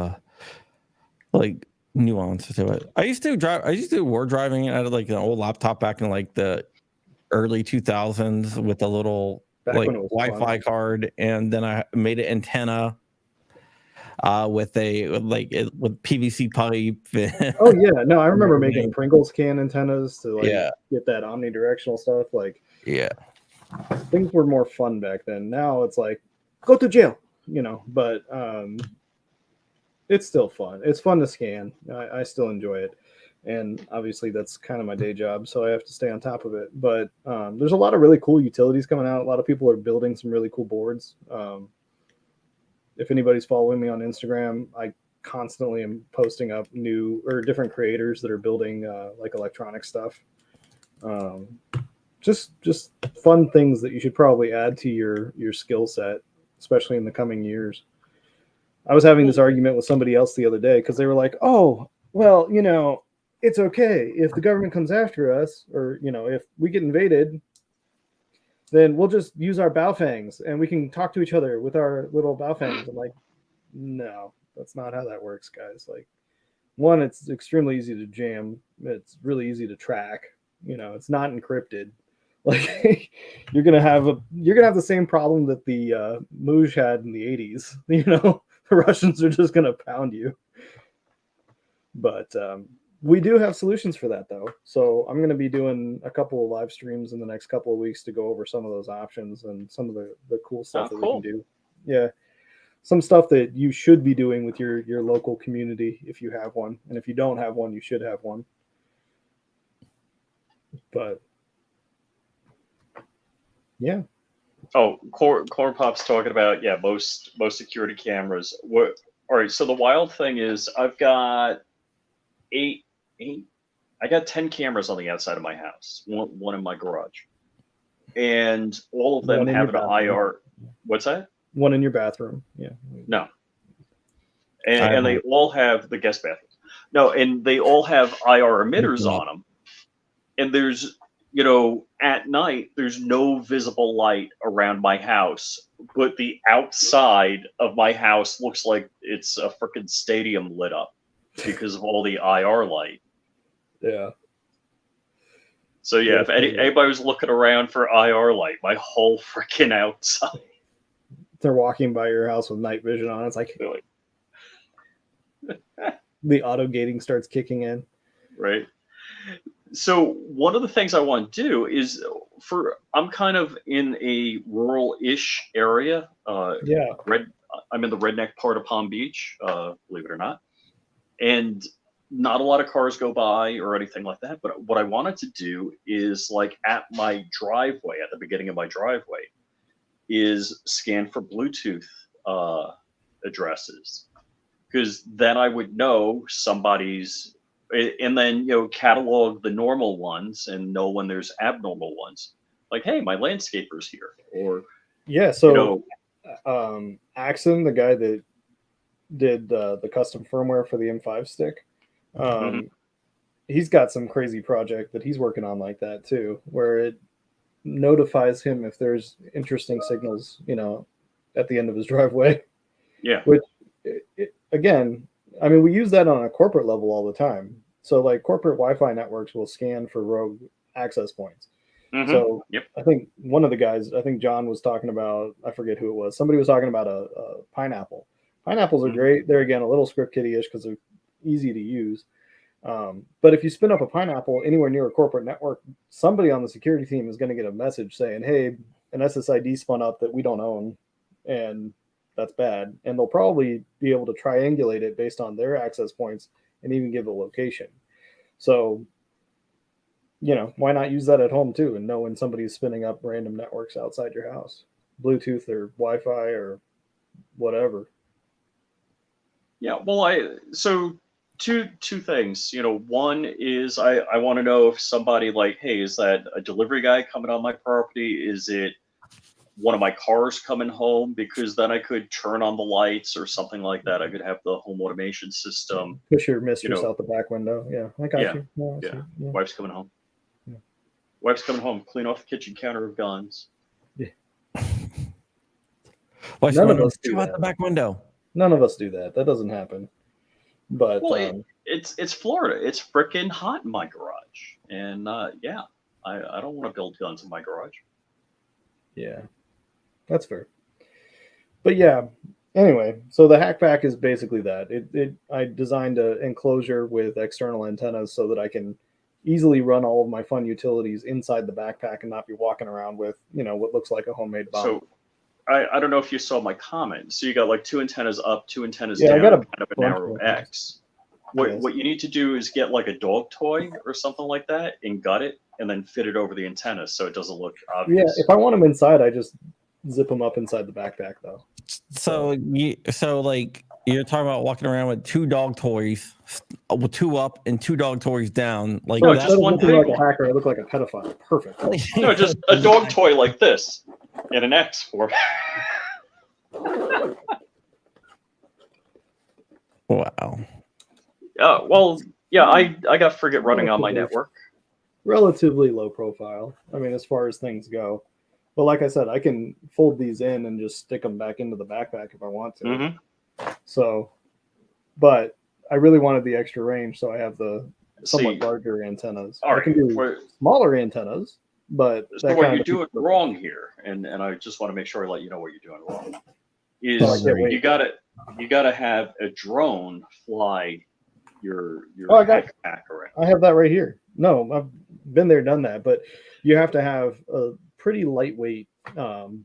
like nuance to it. I used to do war driving out of like an old laptop back in like the early 2000s with a little like Wi-Fi card, and then I made an antenna with PVC pipe. Oh yeah, no, I remember making Pringles can antennas to get that omnidirectional stuff. Like things were more fun back then. Now it's like go to jail, but it's still fun. It's fun to scan. I still enjoy it. And obviously that's kind of my day job, so I have to stay on top of it. But there's a lot of really cool utilities coming out. A lot of people are building some really cool boards. If anybody's following me on Instagram, I constantly am posting up new or different creators that are building like electronic stuff. Just fun things that you should probably add to your skill set, especially in the coming years. I was having this argument with somebody else the other day because they were like, "Oh, well, it's okay if the government comes after us, or if we get invaded, then we'll just use our Baofangs and we can talk to each other with our little Baofangs." I'm like, no, that's not how that works, guys. Like, one, it's extremely easy to jam. It's really easy to track. It's not encrypted. Like, you're gonna have the same problem that the Mooj had in the 80s. The Russians are just gonna pound you. But we do have solutions for that, though. So I'm going to be doing a couple of live streams in the next couple of weeks to go over some of those options and some of the cool stuff we can do. Yeah. Some stuff that you should be doing with your local community if you have one. And if you don't have one, you should have one. But yeah. Oh, Core Pop's talking about most security cameras. All right, so the wild thing is I've got I got 10 cameras on the outside of my house, one in my garage, and all of them have an IR. What's that? One in your bathroom. Yeah. No. And they all have the guest bathrooms. No, and they all have IR emitters on them. And there's, at night, there's no visible light around my house, but the outside of my house looks like it's a freaking stadium lit up because of all the IR light. Yeah. So if anybody was looking around for IR light, my whole freaking outside. They're walking by your house with night vision on. It's like the auto gating starts kicking in. Right. So one of the things I want to do is I'm kind of in a rural-ish area. I'm in the redneck part of Palm Beach, believe it or not. And not a lot of cars go by or anything like that. But what I wanted to do is like at my driveway, at the beginning of my driveway, is scan for Bluetooth addresses, because then I would know somebody's, and then catalog the normal ones and know when there's abnormal ones. Like, hey, my landscaper's here, or Yeah. So, Axon, the guy that did the custom firmware for the M5 stick, he's got some crazy project that he's working on like that too, where it notifies him if there's interesting signals, at the end of his driveway. Yeah. Which, again, I mean, we use that on a corporate level all the time. So, like, corporate Wi-Fi networks will scan for rogue access points. So, I think one of the guys, I think John was talking about, I forget who it was. Somebody was talking about a pineapple. Pineapples are great. They're, again, a little script kiddie-ish because they're easy to use. But if you spin up a pineapple anywhere near a corporate network, somebody on the security team is going to get a message saying, hey, an SSID spun up that we don't own, and that's bad. And they'll probably be able to triangulate it based on their access points and even give a location. So, why not use that at home too and know when somebody's spinning up random networks outside your house, Bluetooth or Wi-Fi or whatever. Yeah, well, so two things. One is I want to know if somebody, like, hey, is that a delivery guy coming on my property? Is it one of my cars coming home? Because then I could turn on the lights or something like that. I could have the home automation system. Push your mistress out the back window. Yeah, I got you. Yeah. Wife's coming home. Yeah. Wife's coming home. Clean off the kitchen counter of guns. Yeah. None of us do out the back window. None of us do that. That doesn't happen. But it's Florida. It's freaking hot in my garage, and I don't want to build guns in my garage. Yeah, that's fair. But yeah, anyway, so the Hackpack is basically that. I designed an enclosure with external antennas so that I can easily run all of my fun utilities inside the backpack and not be walking around with what looks like a homemade bomb. So I don't know if you saw my comment. So you got like two antennas up, two antennas down, I got kind of a narrow X. What you need to do is get like a dog toy or something like that and gut it and then fit it over the antenna so it doesn't look obvious. Yeah, if I want them inside, I just zip them up inside the backpack though. So like you're talking about walking around with two dog toys, two up and two dog toys down. Like no, just one big like a hacker. I look like a pedophile. Perfect. No, just a dog toy like this and an X for it. Wow. Well, yeah, I got Frigate running on my network. Relatively low profile. I mean, as far as things go. But like I said, I can fold these in and just stick them back into the backpack if I want to. So, but I really wanted the extra range, so I have the somewhat larger antennas. I can do smaller antennas, but so what you're doing wrong here, and I just want to make sure I let you know what you're doing wrong, is you gotta have a drone fly your backpack around. I have that right here. No, I've been there, done that, but you have to have a pretty lightweight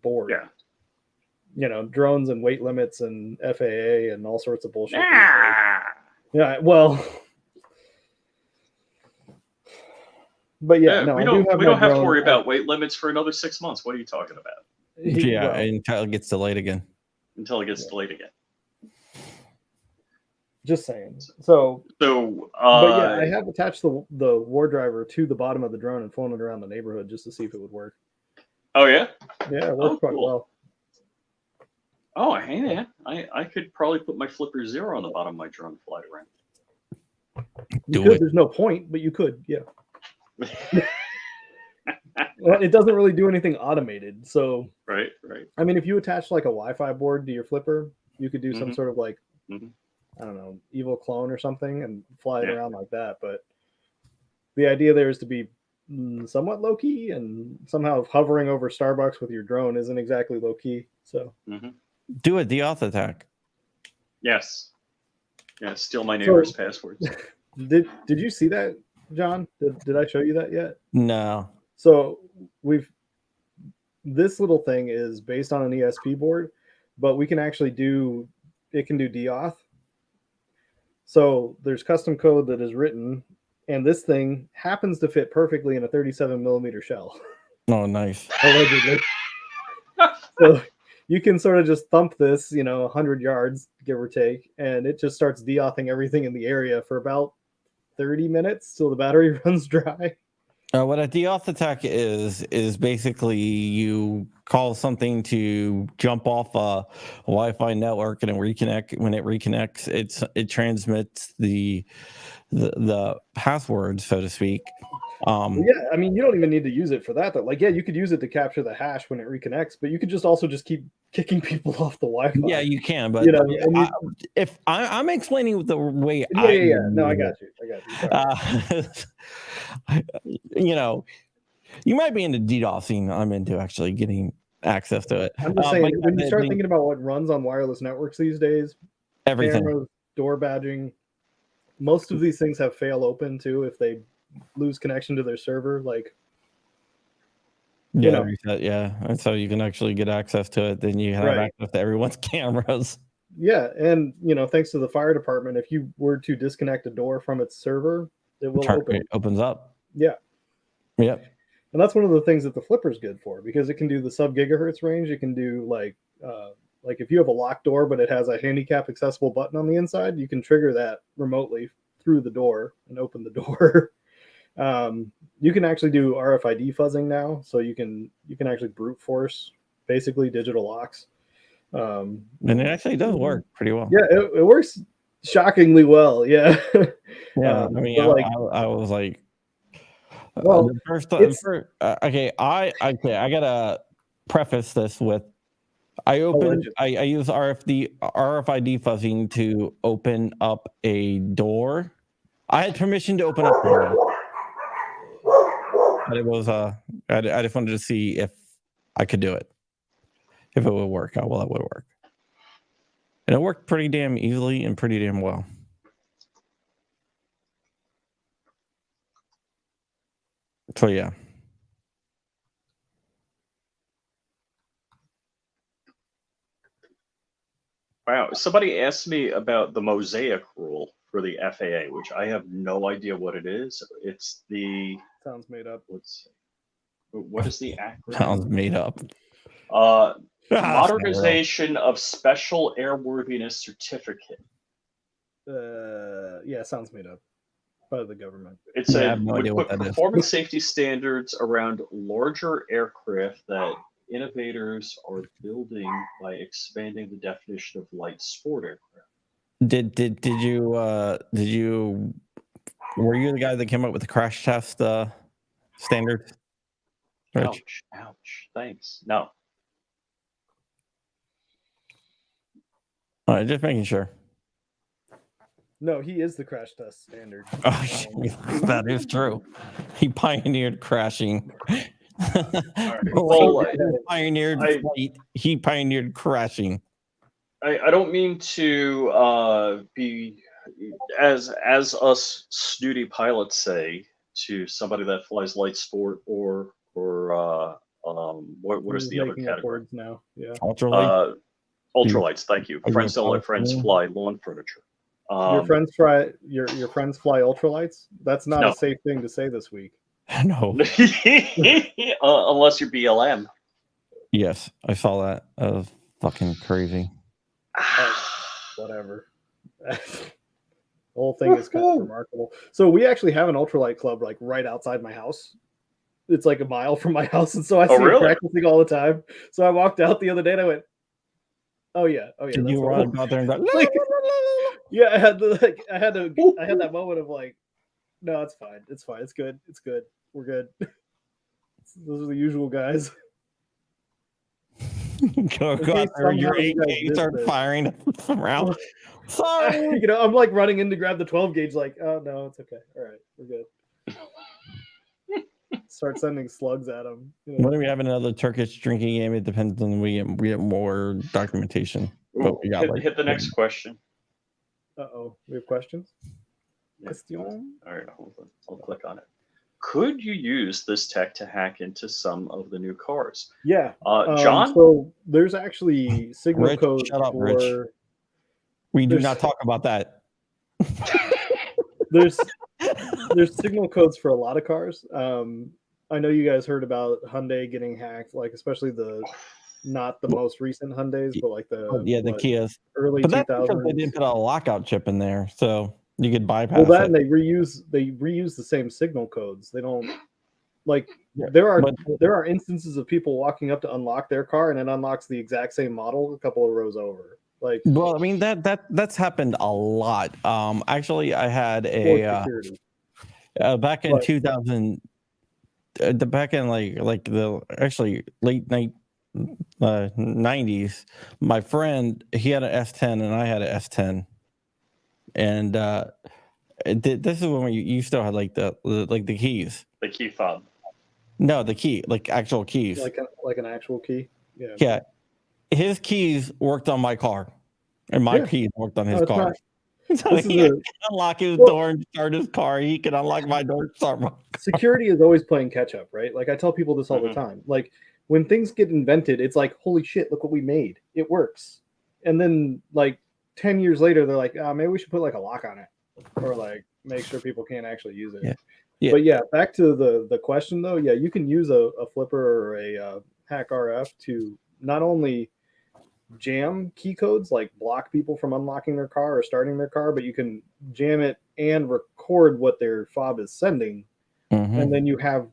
board. Yeah. Drones and weight limits and FAA and all sorts of bullshit. Yeah, well, but yeah, no, we don't have to worry about weight limits for another 6 months. What are you talking about? Yeah, until it gets delayed again. Until it gets delayed again. Just saying. So but yeah, I have attached the war driver to the bottom of the drone and flown it around the neighborhood just to see if it would work. Oh yeah? Yeah, it worked quite well. Oh, hey man, I could probably put my Flipper Zero on the bottom of my drone and fly it around. You could. There's no point, but you could, yeah. Well, it doesn't really do anything automated, so right. I mean, if you attach like a Wi-Fi board to your Flipper, you could do some sort of like I don't know, evil clone or something and fly it around like that. But the idea there is to be somewhat low key, and somehow hovering over Starbucks with your drone isn't exactly low key. So do a deauth attack. Yes. Yeah, steal my neighbor's passwords. Did you see that, John? Did I show you that yet? No. So this little thing is based on an ESP board, but we can actually it can do deauth. So there's custom code that is written, and this thing happens to fit perfectly in a 37 millimeter shell. Oh, nice. Allegedly. So you can sort of just thump this, 100 yards, give or take, and it just starts deauthing everything in the area for about 30 minutes till the battery runs dry. What a deauth attack is basically you call something to jump off a Wi-Fi network and it reconnect. When it reconnects, it transmits the password, so to speak. Yeah, I mean, you don't even need to use it for that, though. Like, yeah, you could use it to capture the hash when it reconnects, but you could just also just keep kicking people off the Wi-Fi. Yeah, you can, but if I'm explaining the way yeah. No, I got you. You might be into DDoSing. I'm into actually getting access to it. I'm just saying, when you start thinking about what runs on wireless networks these days, everything, cameras, door badging, most of these things have fail open too if they lose connection to their server. Like, and so you can actually get access to it. Then you have access to everyone's cameras. Yeah, and thanks to the fire department, if you were to disconnect a door from its server, it will open. It opens up. Yeah. Yep. And that's one of the things that the flipper's good for, because it can do the sub gigahertz range. It can do like if you have a locked door but it has a handicap accessible button on the inside, you can trigger that remotely through the door and open the door. You can actually do RFID fuzzing now, so you can actually brute force basically digital locks. And it actually does work pretty well. Yeah, it works shockingly well. Yeah. Yeah. I mean, I was like, well, I gotta preface this with I use RFID fuzzing to open up a door. I had permission to open up a door, but it was I just wanted to see if I could do it, if it would work, how well it would work, and it worked pretty damn easily and pretty damn well. So yeah. Wow. Somebody asked me about the mosaic rule for the FAA, which I have no idea what it is. It's the sounds made up. What is the acronym? Sounds made up. Modernization of Special Airworthiness Certificate. Yeah, sounds made up by the government. It said would put performance safety standards around larger aircraft that innovators are building by expanding the definition of light sport aircraft. Were you the guy that came up with the crash test standards? Ouch. Thanks. No. All right, just making sure. No, he is the crash test standard. That is true. He pioneered crashing. He pioneered crashing. I don't mean to be as us snooty pilots say to somebody that flies light sport or what is the other category now? Yeah, ultralights. Thank you. Friends don't let friends fly lawn furniture. Your friends fly ultralights. That's not a safe thing to say this week. No. Unless you're BLM. Yes, I saw that. That was fucking crazy. Whatever. The whole thing is kind of remarkable. So we actually have an ultralight club like right outside my house. It's like a mile from my house, and so I see them practicing all the time. So I walked out the other day and I went, "Oh yeah." Did you run out there and go? Yeah, I had that moment of like, no, it's fine. It's good. We're good. Those are the usual guys. Go out there, your AK, start firing around. Sorry. I'm like running in to grab the 12 gauge, like, oh no, it's okay. All right, we're good. Start sending slugs at them. When are we having another Turkish drinking game? It depends on we get more documentation. But we got hit the next question. We have questions? Yeah. All right, hold on. I'll click on it. Could you use this tech to hack into some of the new cars? Yeah. John? So there's actually signal Rich, code shut up, for... Rich. We do not talk about that. There's signal codes for a lot of cars. I know you guys heard about Hyundai getting hacked, like especially not the most recent Hyundais, but like the Kias. early But that's because 2000s. they didn't put a lockout chip in there, so you could bypass Well, that it. and they reuse the same signal codes. They don't like Yeah, there are instances of people walking up to unlock their car and it unlocks the exact same model a couple of rows over. Like, well, I mean that's happened a lot. Actually, I had security. back in 2000, back in like the actually late night 90s. My friend, he had an S10 and I had an S10, and this is when you still had like the keys. The key fob. No, the key, like actual keys. Like an actual key. Yeah. Yeah. His keys worked on my car, and my keys worked on his car. So he can unlock his door and start his car. He can unlock my door and start my car. Security is always playing catch up, right? Like I tell people this all the time. Like when things get invented, it's like, holy shit, look what we made. It works. And then like 10 years later, they're like, maybe we should put like a lock on it, or like make sure people can't actually use it. Yeah. But yeah, back to the question though. Yeah, you can use a flipper or a hack RF to not only jam key codes, like block people from unlocking their car or starting their car, but you can jam it and record what their fob is sending. And then you have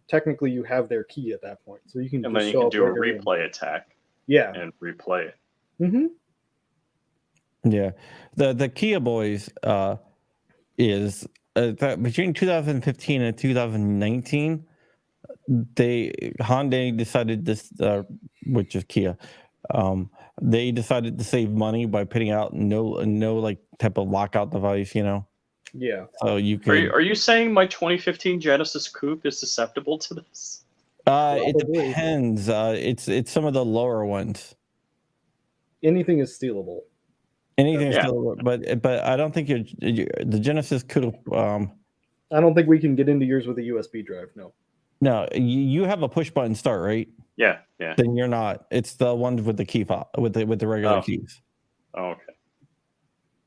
their key at that point. So you can and then you can do a replay attack. Yeah. And replay it. Yeah. The Kia boys is between 2015 and 2019, Hyundai decided this, which is Kia, they decided to save money by putting out no like type of lockout device, Yeah. So you can. Are you saying my 2015 Genesis Coupe is susceptible to this? It depends. It's some of the lower ones. Anything is stealable. Anything's stealable, but I don't think the Genesis Coupe. I don't think we can get into yours with a USB drive. No. No, you have a push button start, right? Yeah. Then you're not. It's the ones with the key fob with the regular keys. Oh, okay.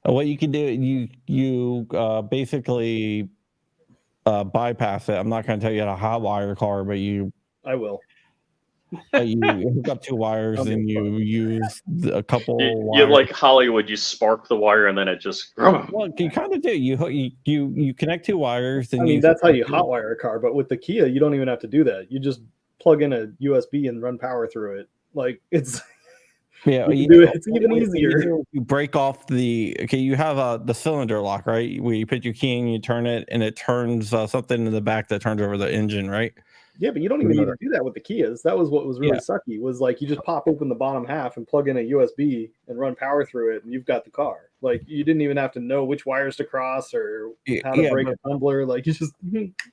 What you can do, you basically bypass it. I'm not going to tell you how to hotwire your car, but I will. You hook up two wires and you use a couple. You like Hollywood. You spark the wire and then it just. Well, you kind of do. You connect two wires. And that's how you hotwire a car. But with the Kia, you don't even have to do that. You just plug in a USB and run power through it. Like it's. Yeah, it's even easier. You break off you have the cylinder lock, right? Where you put your key and you turn it, and it turns something in the back that turns over the engine, right? Yeah, but you don't even need to do that with the Kias. That was what was really sucky. Was like you just pop open the bottom half and plug in a USB and run power through it, and you've got the car. Like you didn't even have to know which wires to cross or how to break a tumbler. Like you just.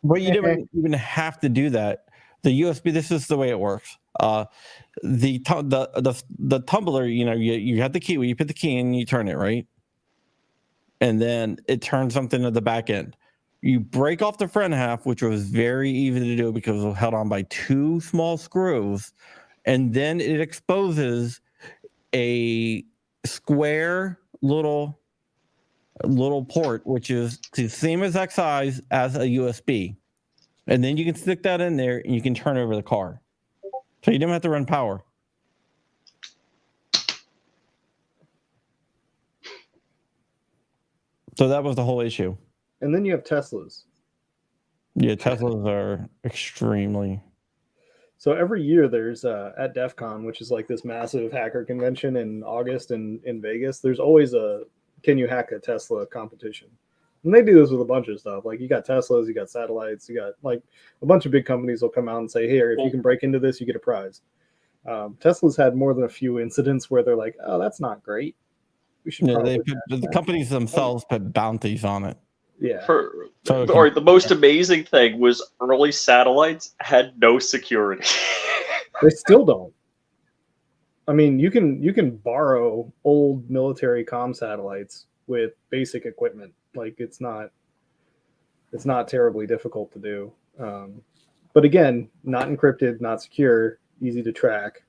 But you didn't even have to do that. The USB. This is the way it works. The tumbler, you have the key. Where you put the key in, you turn it, right, and then it turns something at the back end. You break off the front half, which was very easy to do because it was held on by two small screws, and then it exposes a square little port, which is the same exact size as a USB, and then you can stick that in there and you can turn over the car. So you didn't have to run power. So that was the whole issue. And then you have Teslas. Yeah, Teslas are extremely. So every year there's at DEF CON, which is like this massive hacker convention in August in Vegas, there's always a can you hack a Tesla competition. And they do this with a bunch of stuff. Like you got Teslas, you got satellites, you got like a bunch of big companies will come out and say, here, if you can break into this, you get a prize. Tesla's had more than a few incidents where they're like, oh, that's not great. We should the companies themselves put bounties on it. Yeah. The most amazing thing was early satellites had no security. They still don't. I mean, you can borrow old military comm satellites with basic equipment. Like it's not terribly difficult to do. But again, not encrypted, not secure, easy to track.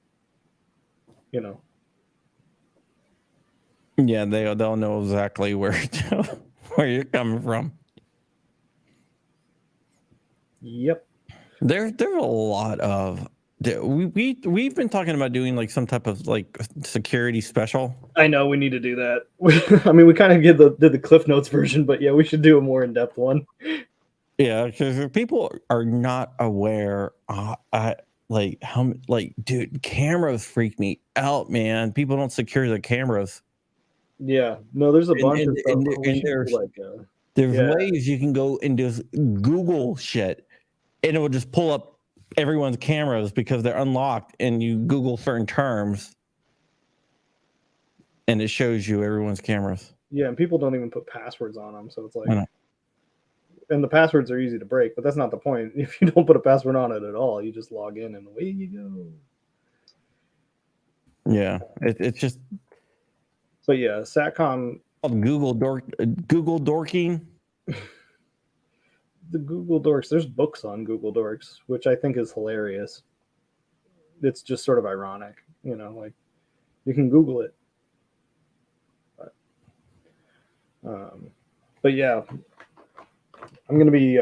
Yeah, they'll know exactly where to. where you're coming from. Yep. There's a lot of we've been talking about doing like some type of like security special. I know we need to do that. I mean, we kind of did the Cliff Notes version, but yeah, we should do a more in-depth one. Yeah, because people are not aware. Dude, cameras freak me out, man. People don't secure their cameras. Yeah, no, there's a bunch of stuff. And there's ways you can go and just Google shit, and it will just pull up everyone's cameras because they're unlocked, and you Google certain terms, and it shows you everyone's cameras. Yeah, and people don't even put passwords on them, so it's like, and the passwords are easy to break, but that's not the point. If you don't put a password on it at all, you just log in and away you go. Yeah, it's just. But yeah, Satcom. Google dorking. The Google Dorks. There's books on Google Dorks, which I think is hilarious. It's just sort of ironic, like you can Google it. But yeah, I'm gonna be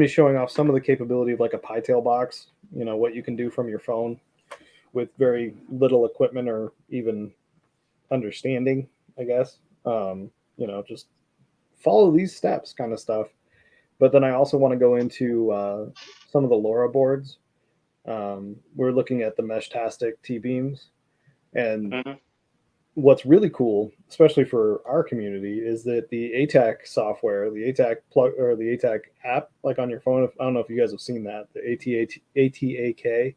showing off some of the capability of like a Pi-tail box. What you can do from your phone with very little equipment or even understanding, I guess. Just follow these steps kind of stuff. But then I also want to go into some of the LoRa boards. We're looking at the Meshtastic T-beams. And what's really cool, especially for our community, is that the ATAC software, the ATAC plug or the ATAC app, like on your phone, I don't know if you guys have seen that, the ATAK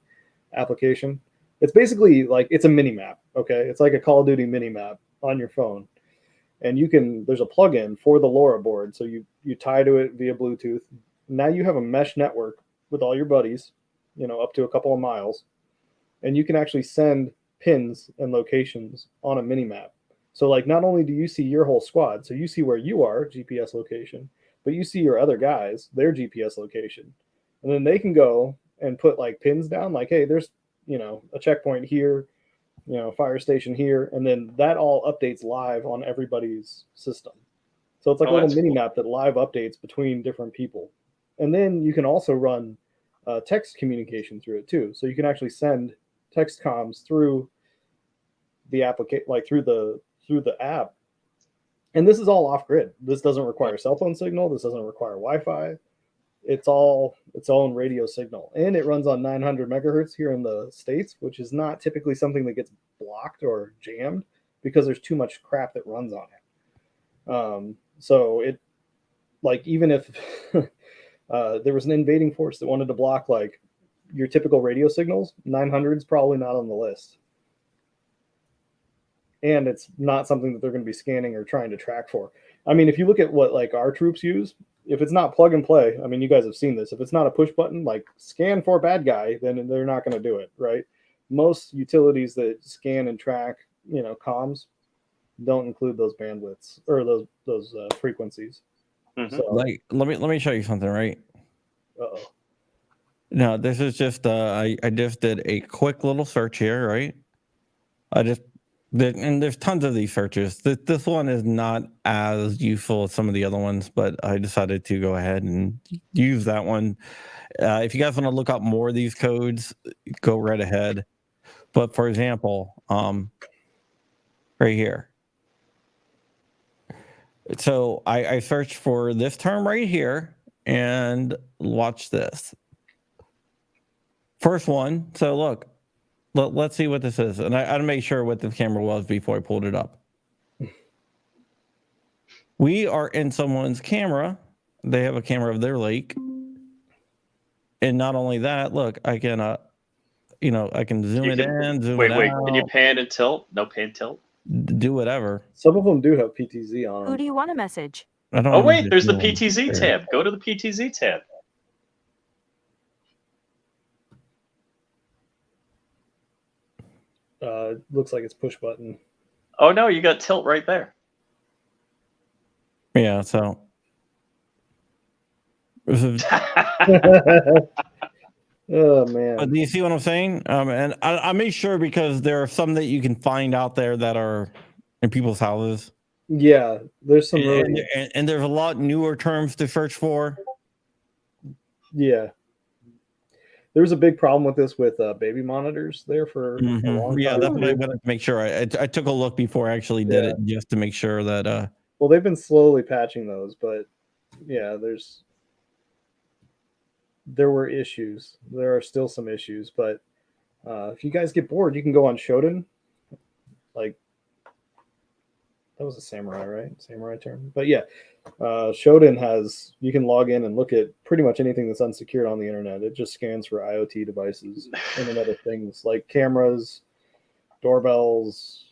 application. It's basically like it's a mini map. Okay, it's like a Call of Duty mini map on your phone, and there's a plugin for the LoRa board, so you tie to it via Bluetooth. Now you have a mesh network with all your buddies, up to a couple of miles, and you can actually send pins and locations on a mini map. So like not only do you see your whole squad, so you see where you are, GPS location, but you see your other guys, their GPS location, and then they can go and put like pins down, like, hey, there's a checkpoint here, fire station here, and then that all updates live on everybody's system. So it's like a little mini map that live updates between different people. And then you can also run text communication through it too. So you can actually send text comms through the application, like through the app. And this is all off grid. This doesn't require cell phone signal. This doesn't require Wi-Fi. It's all its own radio signal, and it runs on 900 megahertz here in the States, which is not typically something that gets blocked or jammed because there's too much crap that runs on it. So it, like, even if there was an invading force that wanted to block like your typical radio signals, 900 is probably not on the list. And it's not something that they're going to be scanning or trying to track for. I mean, if you look at what like our troops use, if it's not plug and play, I mean, you guys have seen this. If it's not a push button, like scan for bad guy, then they're not going to do it, right? Most utilities that scan and track, comms, don't include those bandwidths or those frequencies. Mm-hmm. So, like, let me show you something, right? Uh-oh. No, this is just I just did a quick little search here, right? And there's tons of these searches. This one is not as useful as some of the other ones, but I decided to go ahead and use that one. If you guys want to look up more of these codes, go right ahead. But for example, right here. So I searched for this term right here, and watch this. First one. So look. Let's see what this is. And I had to make sure what the camera was before I pulled it up. We are in someone's camera. They have a camera of their lake. And not only that, look, I can, I can zoom it in, zoom it out. Wait, can you pan and tilt? No pan tilt? Do whatever. Some of them do have PTZ on them. Who do you want to message? Oh, wait, there's the PTZ tab. Go to the PTZ tab. Looks like it's push button. Oh no, you got tilt right there. Yeah, so. Oh man! But do you see what I'm saying? And I made sure because there are some that you can find out there that are in people's houses. Yeah, there's some And, really and there's a lot newer terms to search for. yeah. There was a big problem with this with baby monitors there for a long Yeah, time. that's what I wanted to make sure. I took a look before I actually did it, just to make sure that. Well, they've been slowly patching those, but yeah, there were issues. There are still some issues, but if you guys get bored, you can go on Shodan. Like that was a samurai, right? Samurai term, but yeah, Shodan has you can log in and look at pretty much anything that's unsecured on the internet. It just scans for IoT devices, Internet of Things like cameras, doorbells,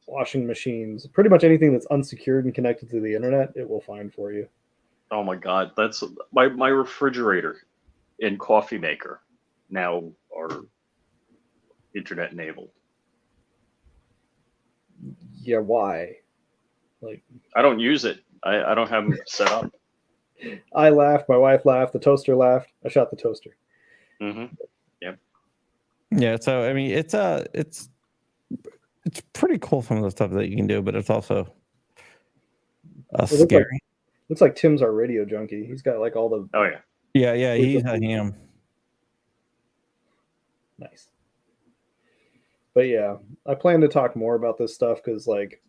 washing machines, pretty much anything that's unsecured and connected to the internet, it will find for you. Oh my God, that's my refrigerator and coffee maker now are internet enabled. Yeah, why? Like I don't use it. I don't have them set up. I laughed, my wife laughed, the toaster laughed. I shot the toaster. Mm-hmm. Yeah, so I mean, it's pretty cool, some of the stuff that you can do, but it's also scary. Looks like Tim's our radio junkie. He's got like all the Oh yeah. Yeah, he's a ham. Nice. But yeah, I plan to talk more about this stuff because like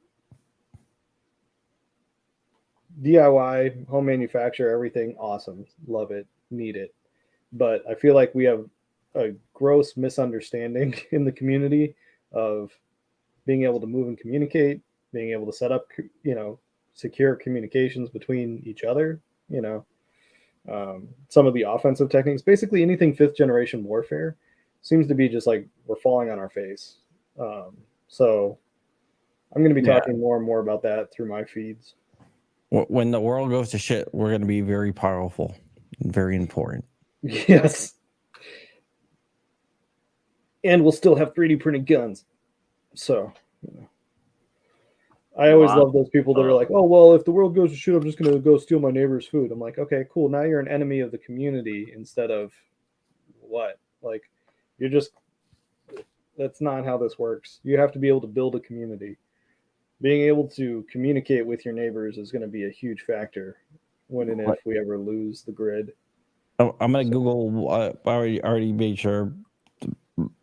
DIY, home manufacture, everything awesome. Love it. Need it. But I feel like we have a gross misunderstanding in the community of being able to move and communicate, being able to set up, secure communications between each other, some of the offensive techniques, basically anything 5th generation warfare seems to be just like we're falling on our face. So I'm going to be talking more and more about that through my feeds. When the world goes to shit, we're going to be very powerful and very important. Yes. And we'll still have 3D printed guns. So, I always love those people that are like, oh, well, if the world goes to shit, I'm just going to go steal my neighbor's food. I'm like, okay, cool. Now you're an enemy of the community instead of what? Like, that's not how this works. You have to be able to build a community. Being able to communicate with your neighbors is going to be a huge factor when and if we ever lose the grid. I'm going to Google. I already made sure.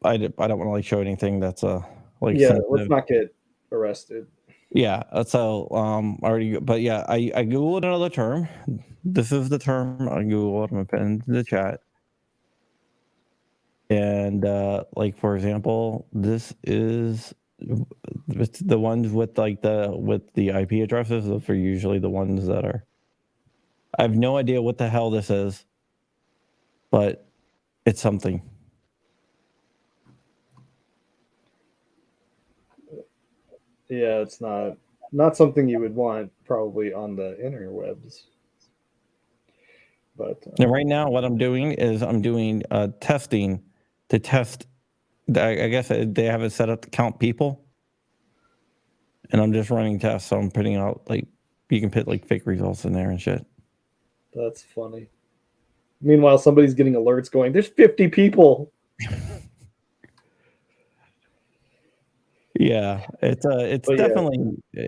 I don't want to show anything that's let's not get arrested. Yeah, so already, but yeah, I googled another term. This is the term I googled. I'm gonna put it into the chat. And for example, this is the ones with the IP addresses. Those are usually the ones that are. I have no idea what the hell this is, but it's something. Yeah, it's not something you would want probably on the interwebs. But and right now, what I'm doing is I'm doing testing to test. I guess they have it set up to count people, and I'm just running tests. So I'm putting out you can put fake results in there and shit. That's funny. Meanwhile, somebody's getting alerts going, there's 50 people. Yeah, it's definitely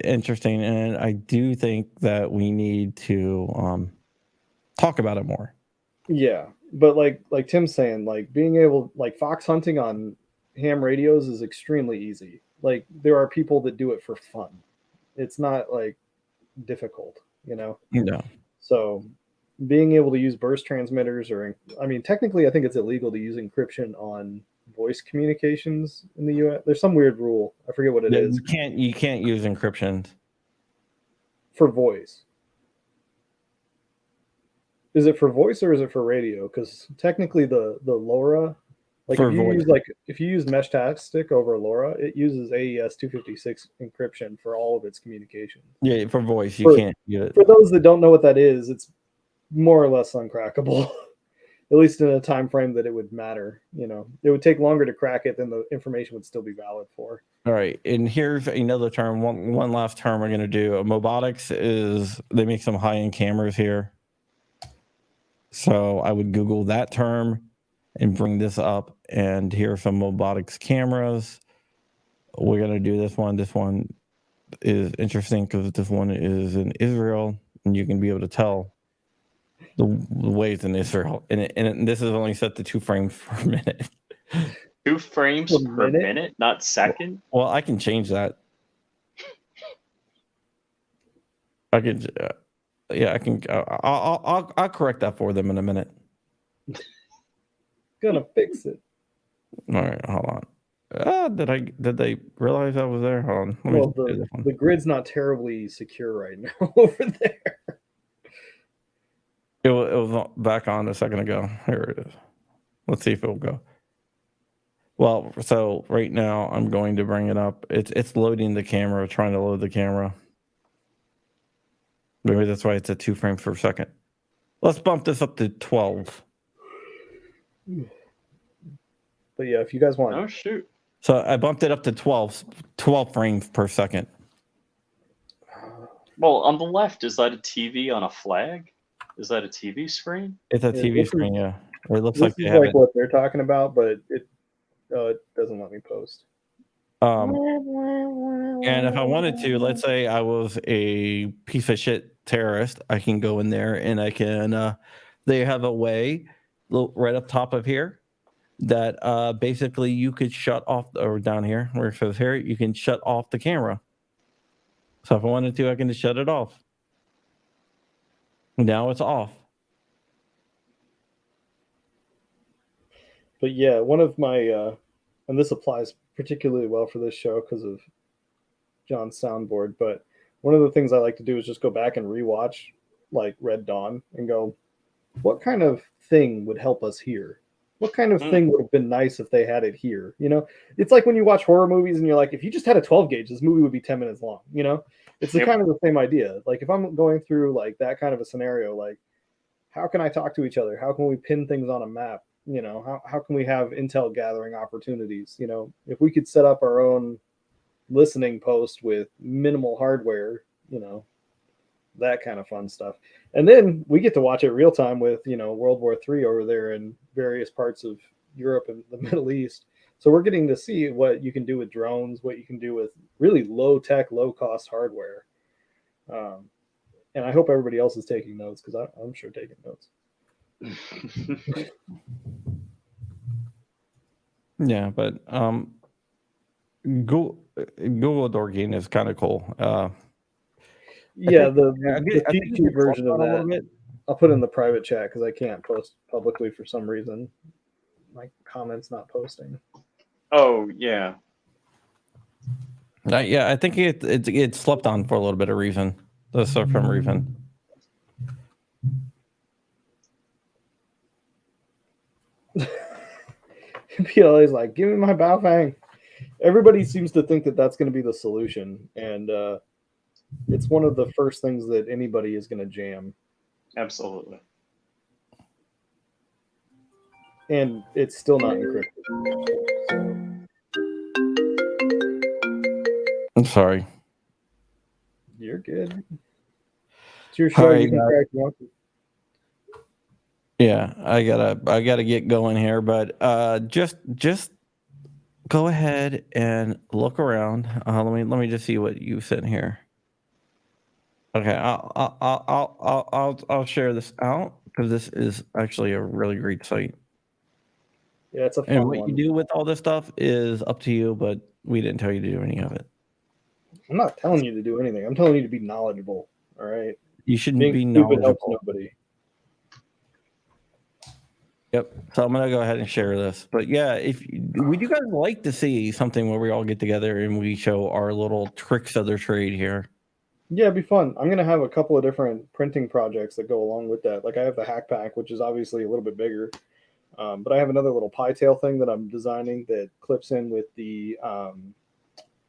interesting, and I do think that we need to talk about it more. Yeah, but like Tim's saying, being able fox hunting on ham radios is extremely easy. There are people that do it for fun. It's not difficult, No. So being able to use burst transmitters technically I think it's illegal to use encryption on voice communications in the US. There's some weird rule. I forget what it is. You can't use encryption for voice. Is it for voice or is it for radio? Because technically the LoRa, if you use Meshtastic over LoRa, it uses AES 256 encryption for all of its communications. Yeah, for voice you can't use it. For those that don't know what that is, it's more or less uncrackable. At least in a time frame that it would matter. It would take longer to crack it than the information would still be valid for. All right, and here's another term. One last term we're going to do. Mobotics is they make some high-end cameras here. So I would Google that term and bring this up. And here are some Mobotics cameras. We're going to do this one. is interesting because this one is in Israel, and you can be able to tell the waves in Israel, and this is only set to 2 frames per minute. 2 frames Per per minute? minute, not second. Well, I can change that. I can, yeah, I can. I'll correct that for them in a minute. Gonna fix it. All right, hold on. Did they realize I was there? Hold on. Let me Well, do this one. the grid's not terribly secure right now over there. It was back on a second ago. Here it is. Let's see if it'll go. Well, so right now I'm going to bring it up. It's loading the camera, trying to load the camera. Maybe that's why it's at 2 frames per second. Let's bump this up to 12. But yeah, if you guys want, Oh shoot! So I bumped it up to 12 frames per second. Well, on the left, is that a TV on a flag? Is that a TV screen? It's a Yeah, TV screen, yeah. Or it looks like this they is have like it. what they're talking about, but it doesn't let me post. And if I wanted to, let's say I was a piece of shit terrorist, I can go in there and I can. They have a way right up top of here that basically you could shut off, or down here where it says here, you can shut off the camera. So if I wanted to, I can just shut it off. Now it's off. But yeah, one of my and this applies particularly well for this show because of John's soundboard, but one of the things I like to do is just go back and rewatch like Red Dawn and go, what kind of thing would help us here? What kind of thing would have been nice if they had it here? You know, it's like when you watch horror movies and you're like, if you just had a 12 gauge, this movie would be 10 minutes long. You know, it's the kind of the same idea. Like if I'm going through like that kind of a scenario, like how can I talk to each other? How can we pin things on a map? You know, how can we have intel gathering opportunities? You know, if we could set up our own listening post with minimal hardware, you know, that kind of fun stuff. And then we get to watch it real time with, you know, World War III over there in various parts of Europe and the Middle East. So we're getting to see what you can do with drones, what you can do with really low tech, low cost hardware. And I hope everybody else is taking notes because I'm sure taking notes. Yeah, but Google Dorking is kind of cool. Yeah, the cheat sheet version of that. I'll put in the private chat because I can't post publicly for some reason. My comments not posting. Oh yeah. Yeah, I think it slept on for a little bit of reason. For some reason. PLA's like, give me my Baofeng. Everybody seems to think that that's going to be the solution, and it's one of the first things that anybody is going to jam. Absolutely. And it's still not encrypted. I'm sorry. You're good. It's your show. You can crack one. Yeah, I gotta get going here, but just go ahead and look around. Let me just see what you sent here. Okay, I'll share this out because this is actually a really great site. Yeah, it's a fun and what one. you do with all this stuff is up to you, but we didn't tell you to do any of it. I'm not telling you to do anything. I'm telling you to be knowledgeable. All right. You shouldn't Being be stupid helps knowledgeable. nobody. Yep. So I'm gonna go ahead and share this. But yeah, would you guys like to see something where we all get together and we show our little tricks of the trade here? Yeah, it'd be fun. I'm gonna have a couple of different printing projects that go along with that. Like I have the Hack Pack, which is obviously a little bit bigger, but I have another little pie tail thing that I'm designing that clips in with the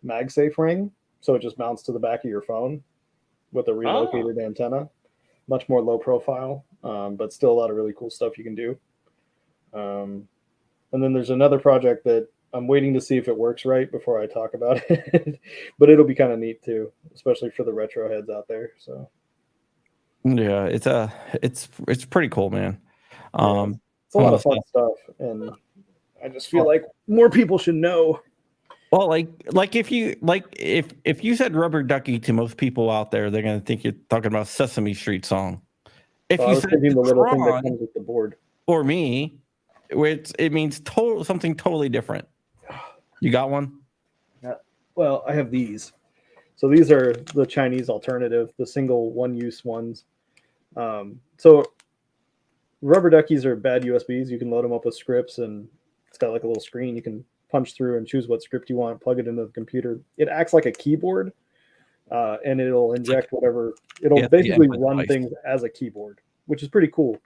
MagSafe ring, so it just mounts to the back of your phone with a relocated antenna. Much more low profile, but still a lot of really cool stuff you can do. And then there's another project that I'm waiting to see if it works right before I talk about it, but it'll be kind of neat too, especially for the retro heads out there. So yeah, it's pretty cool, man. Yeah, it's a lot of fun stuff, and I just feel like more people should know. Well, like if you said rubber ducky to most people out there, they're gonna think you're talking about Sesame Street song. If So I you was said thinking the little thing that Krrawn comes with the board. or me, which it means something totally different. You got one? Well, I have these. So these are the Chinese alternative, the single one-use ones. So rubber duckies are bad USBs. You can load them up with scripts, and it's got like a little screen. You can punch through and choose what script you want, plug it into the computer. It acts like a keyboard, and it'll inject whatever. It'll basically run things as a keyboard, which is pretty cool.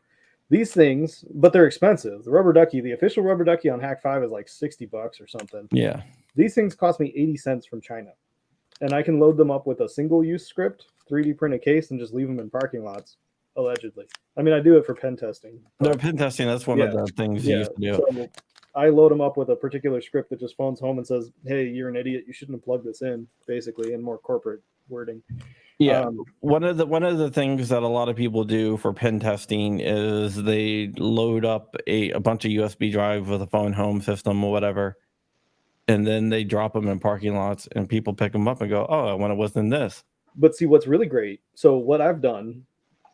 These things, but they're expensive. The rubber ducky, the official rubber ducky on Hack 5 is like $60 or something. Yeah. These things cost me 80 cents from China. And I can load them up with a single-use script, 3D print a case, and just leave them in parking lots, allegedly. I mean, I do it for pen testing. No, pen testing, that's one of the things you used to do. So I load them up with a particular script that just phones home and says, hey, you're an idiot. You shouldn't have plugged this in, basically, in more corporate wording. Yeah. One of the things that a lot of people do for pen testing is they load up a bunch of USB drives with a phone home system or whatever, and then they drop them in parking lots, and people pick them up and go, oh, I want to listen to this. But see, what's really great, so what I've done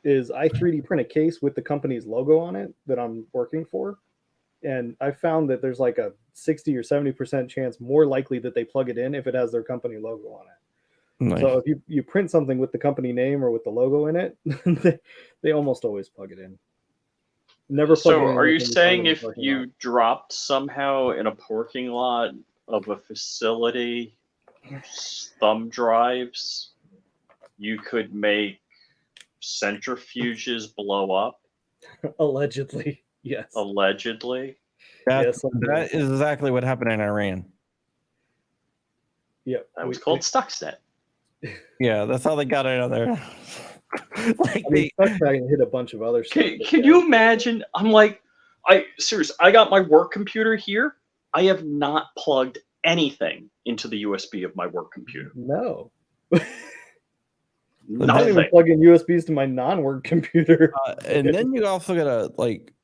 is I 3D print a case with the company's logo on it that I'm working for, and I found that there's like a 60 or 70% chance more likely that they plug it in if it has their company logo on it. Nice. So if you print something with the company name or with the logo in it, they almost always plug it in. Never. So are you saying if you dropped somehow in a parking lot of a facility thumb drives, you could make centrifuges blow up? Allegedly, yes. Allegedly? Yes, that is exactly what happened in Iran. Yeah. That was called Stuxnet. Yeah, that's how they got it out there. Like Stuxnet hit a bunch of other stuff. Can you imagine? I'm like, I got my work computer here. I have not plugged anything into the USB of my work computer. No. Nothing. I don't even plug in USBs to my non-work computer. And then you also gotta like,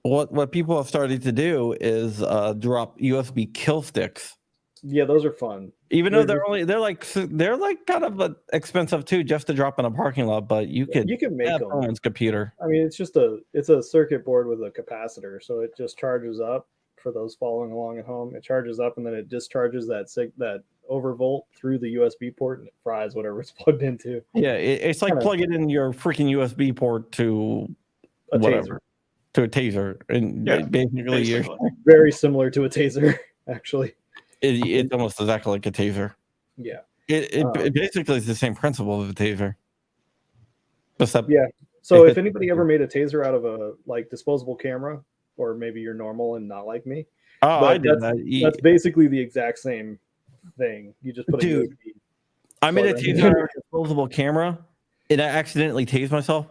what people have started to do is drop USB kill sticks. Yeah, those are fun. Even though they're like kind of expensive too, just to drop in a parking lot. But you can make them. Someone's computer. I mean, it's a circuit board with a capacitor, so it just charges up. For those following along at home, it charges up and then it discharges that overvolt through the USB port and it fries whatever it's plugged into. Yeah, it's like plugging in your freaking USB port to a taser. To a taser, and basically you're very similar to a taser, actually. It's almost exactly like a taser. Yeah, it basically is the same principle of a taser. Except So if anybody ever made a taser out of a like disposable camera, or maybe you're normal and not like me. Oh, I did that. That's basically the exact same thing. You just put a USB. I made a taser on a disposable camera, and I accidentally tased myself.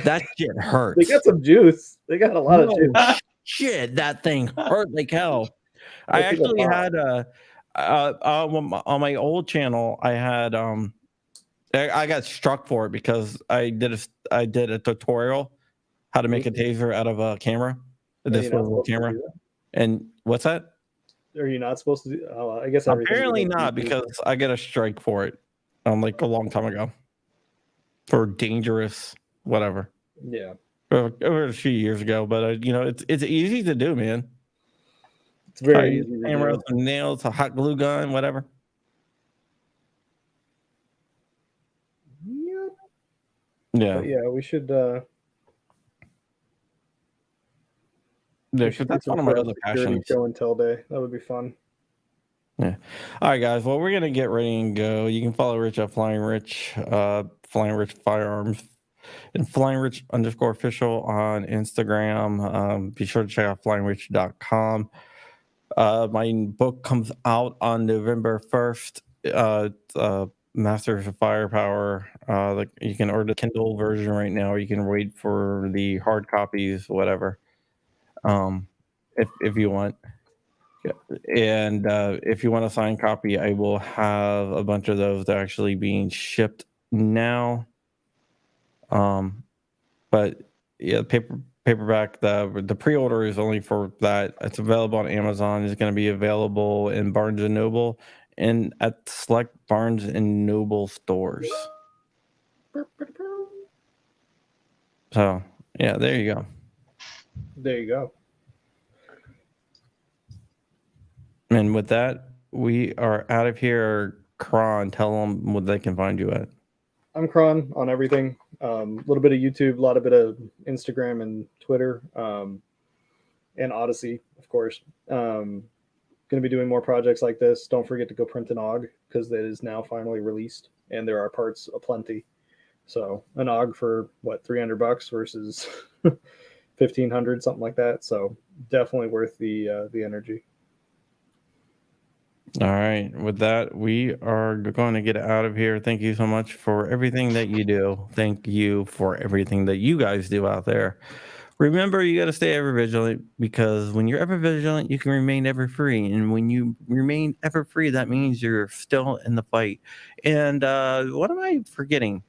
That shit hurts. They got some juice. They got a lot of juice. Shit, that thing hurt like hell. I actually had on my old channel. I had I got struck for it because I did a tutorial how to make a taser out of a camera, a disposable camera. And what's that? Are you not supposed to do? I guess apparently not, because I got a strike for it like a long time ago for dangerous whatever. Yeah, over a few years ago, but it's easy to do, man. It's very easy. Camera, some nails, a hot glue gun, whatever. Yeah. But yeah, we should. That's one of my other passions. Show and tell day. That would be fun. Yeah. All right, guys. Well, we're gonna get ready and go. You can follow Rich at Flying Rich Firearms, and FlyingRich_official on Instagram. Be sure to check out FlyingRich.com. My book comes out on November 1st. Masters of Firepower. You can order the Kindle version right now, or you can wait for the hard copies, whatever. If you want. And if you want a signed copy, I will have a bunch of those that are actually being shipped now. But yeah, paperback. The pre-order is only for that. It's available on Amazon. It's going to be available in Barnes and Noble and at select Barnes and Noble stores. So yeah, there you go. There you go. And with that, we are out of here. Krrawn, tell them what they can find you at. I'm Krrawn on everything. A little bit of YouTube, a lot of bit of Instagram and Twitter, and Odyssey, of course. Going to be doing more projects like this. Don't forget to go print an OG because that is now finally released, and there are parts aplenty. So an OG for what, $300 versus 1,500, something like that. So definitely worth the energy. All right. With that, we are going to get out of here. Thank you so much for everything that you do. Thank you for everything that you guys do out there. Remember, you got to stay ever vigilant, because when you're ever vigilant, you can remain ever free. And when you remain ever free, that means you're still in the fight. And what am I forgetting?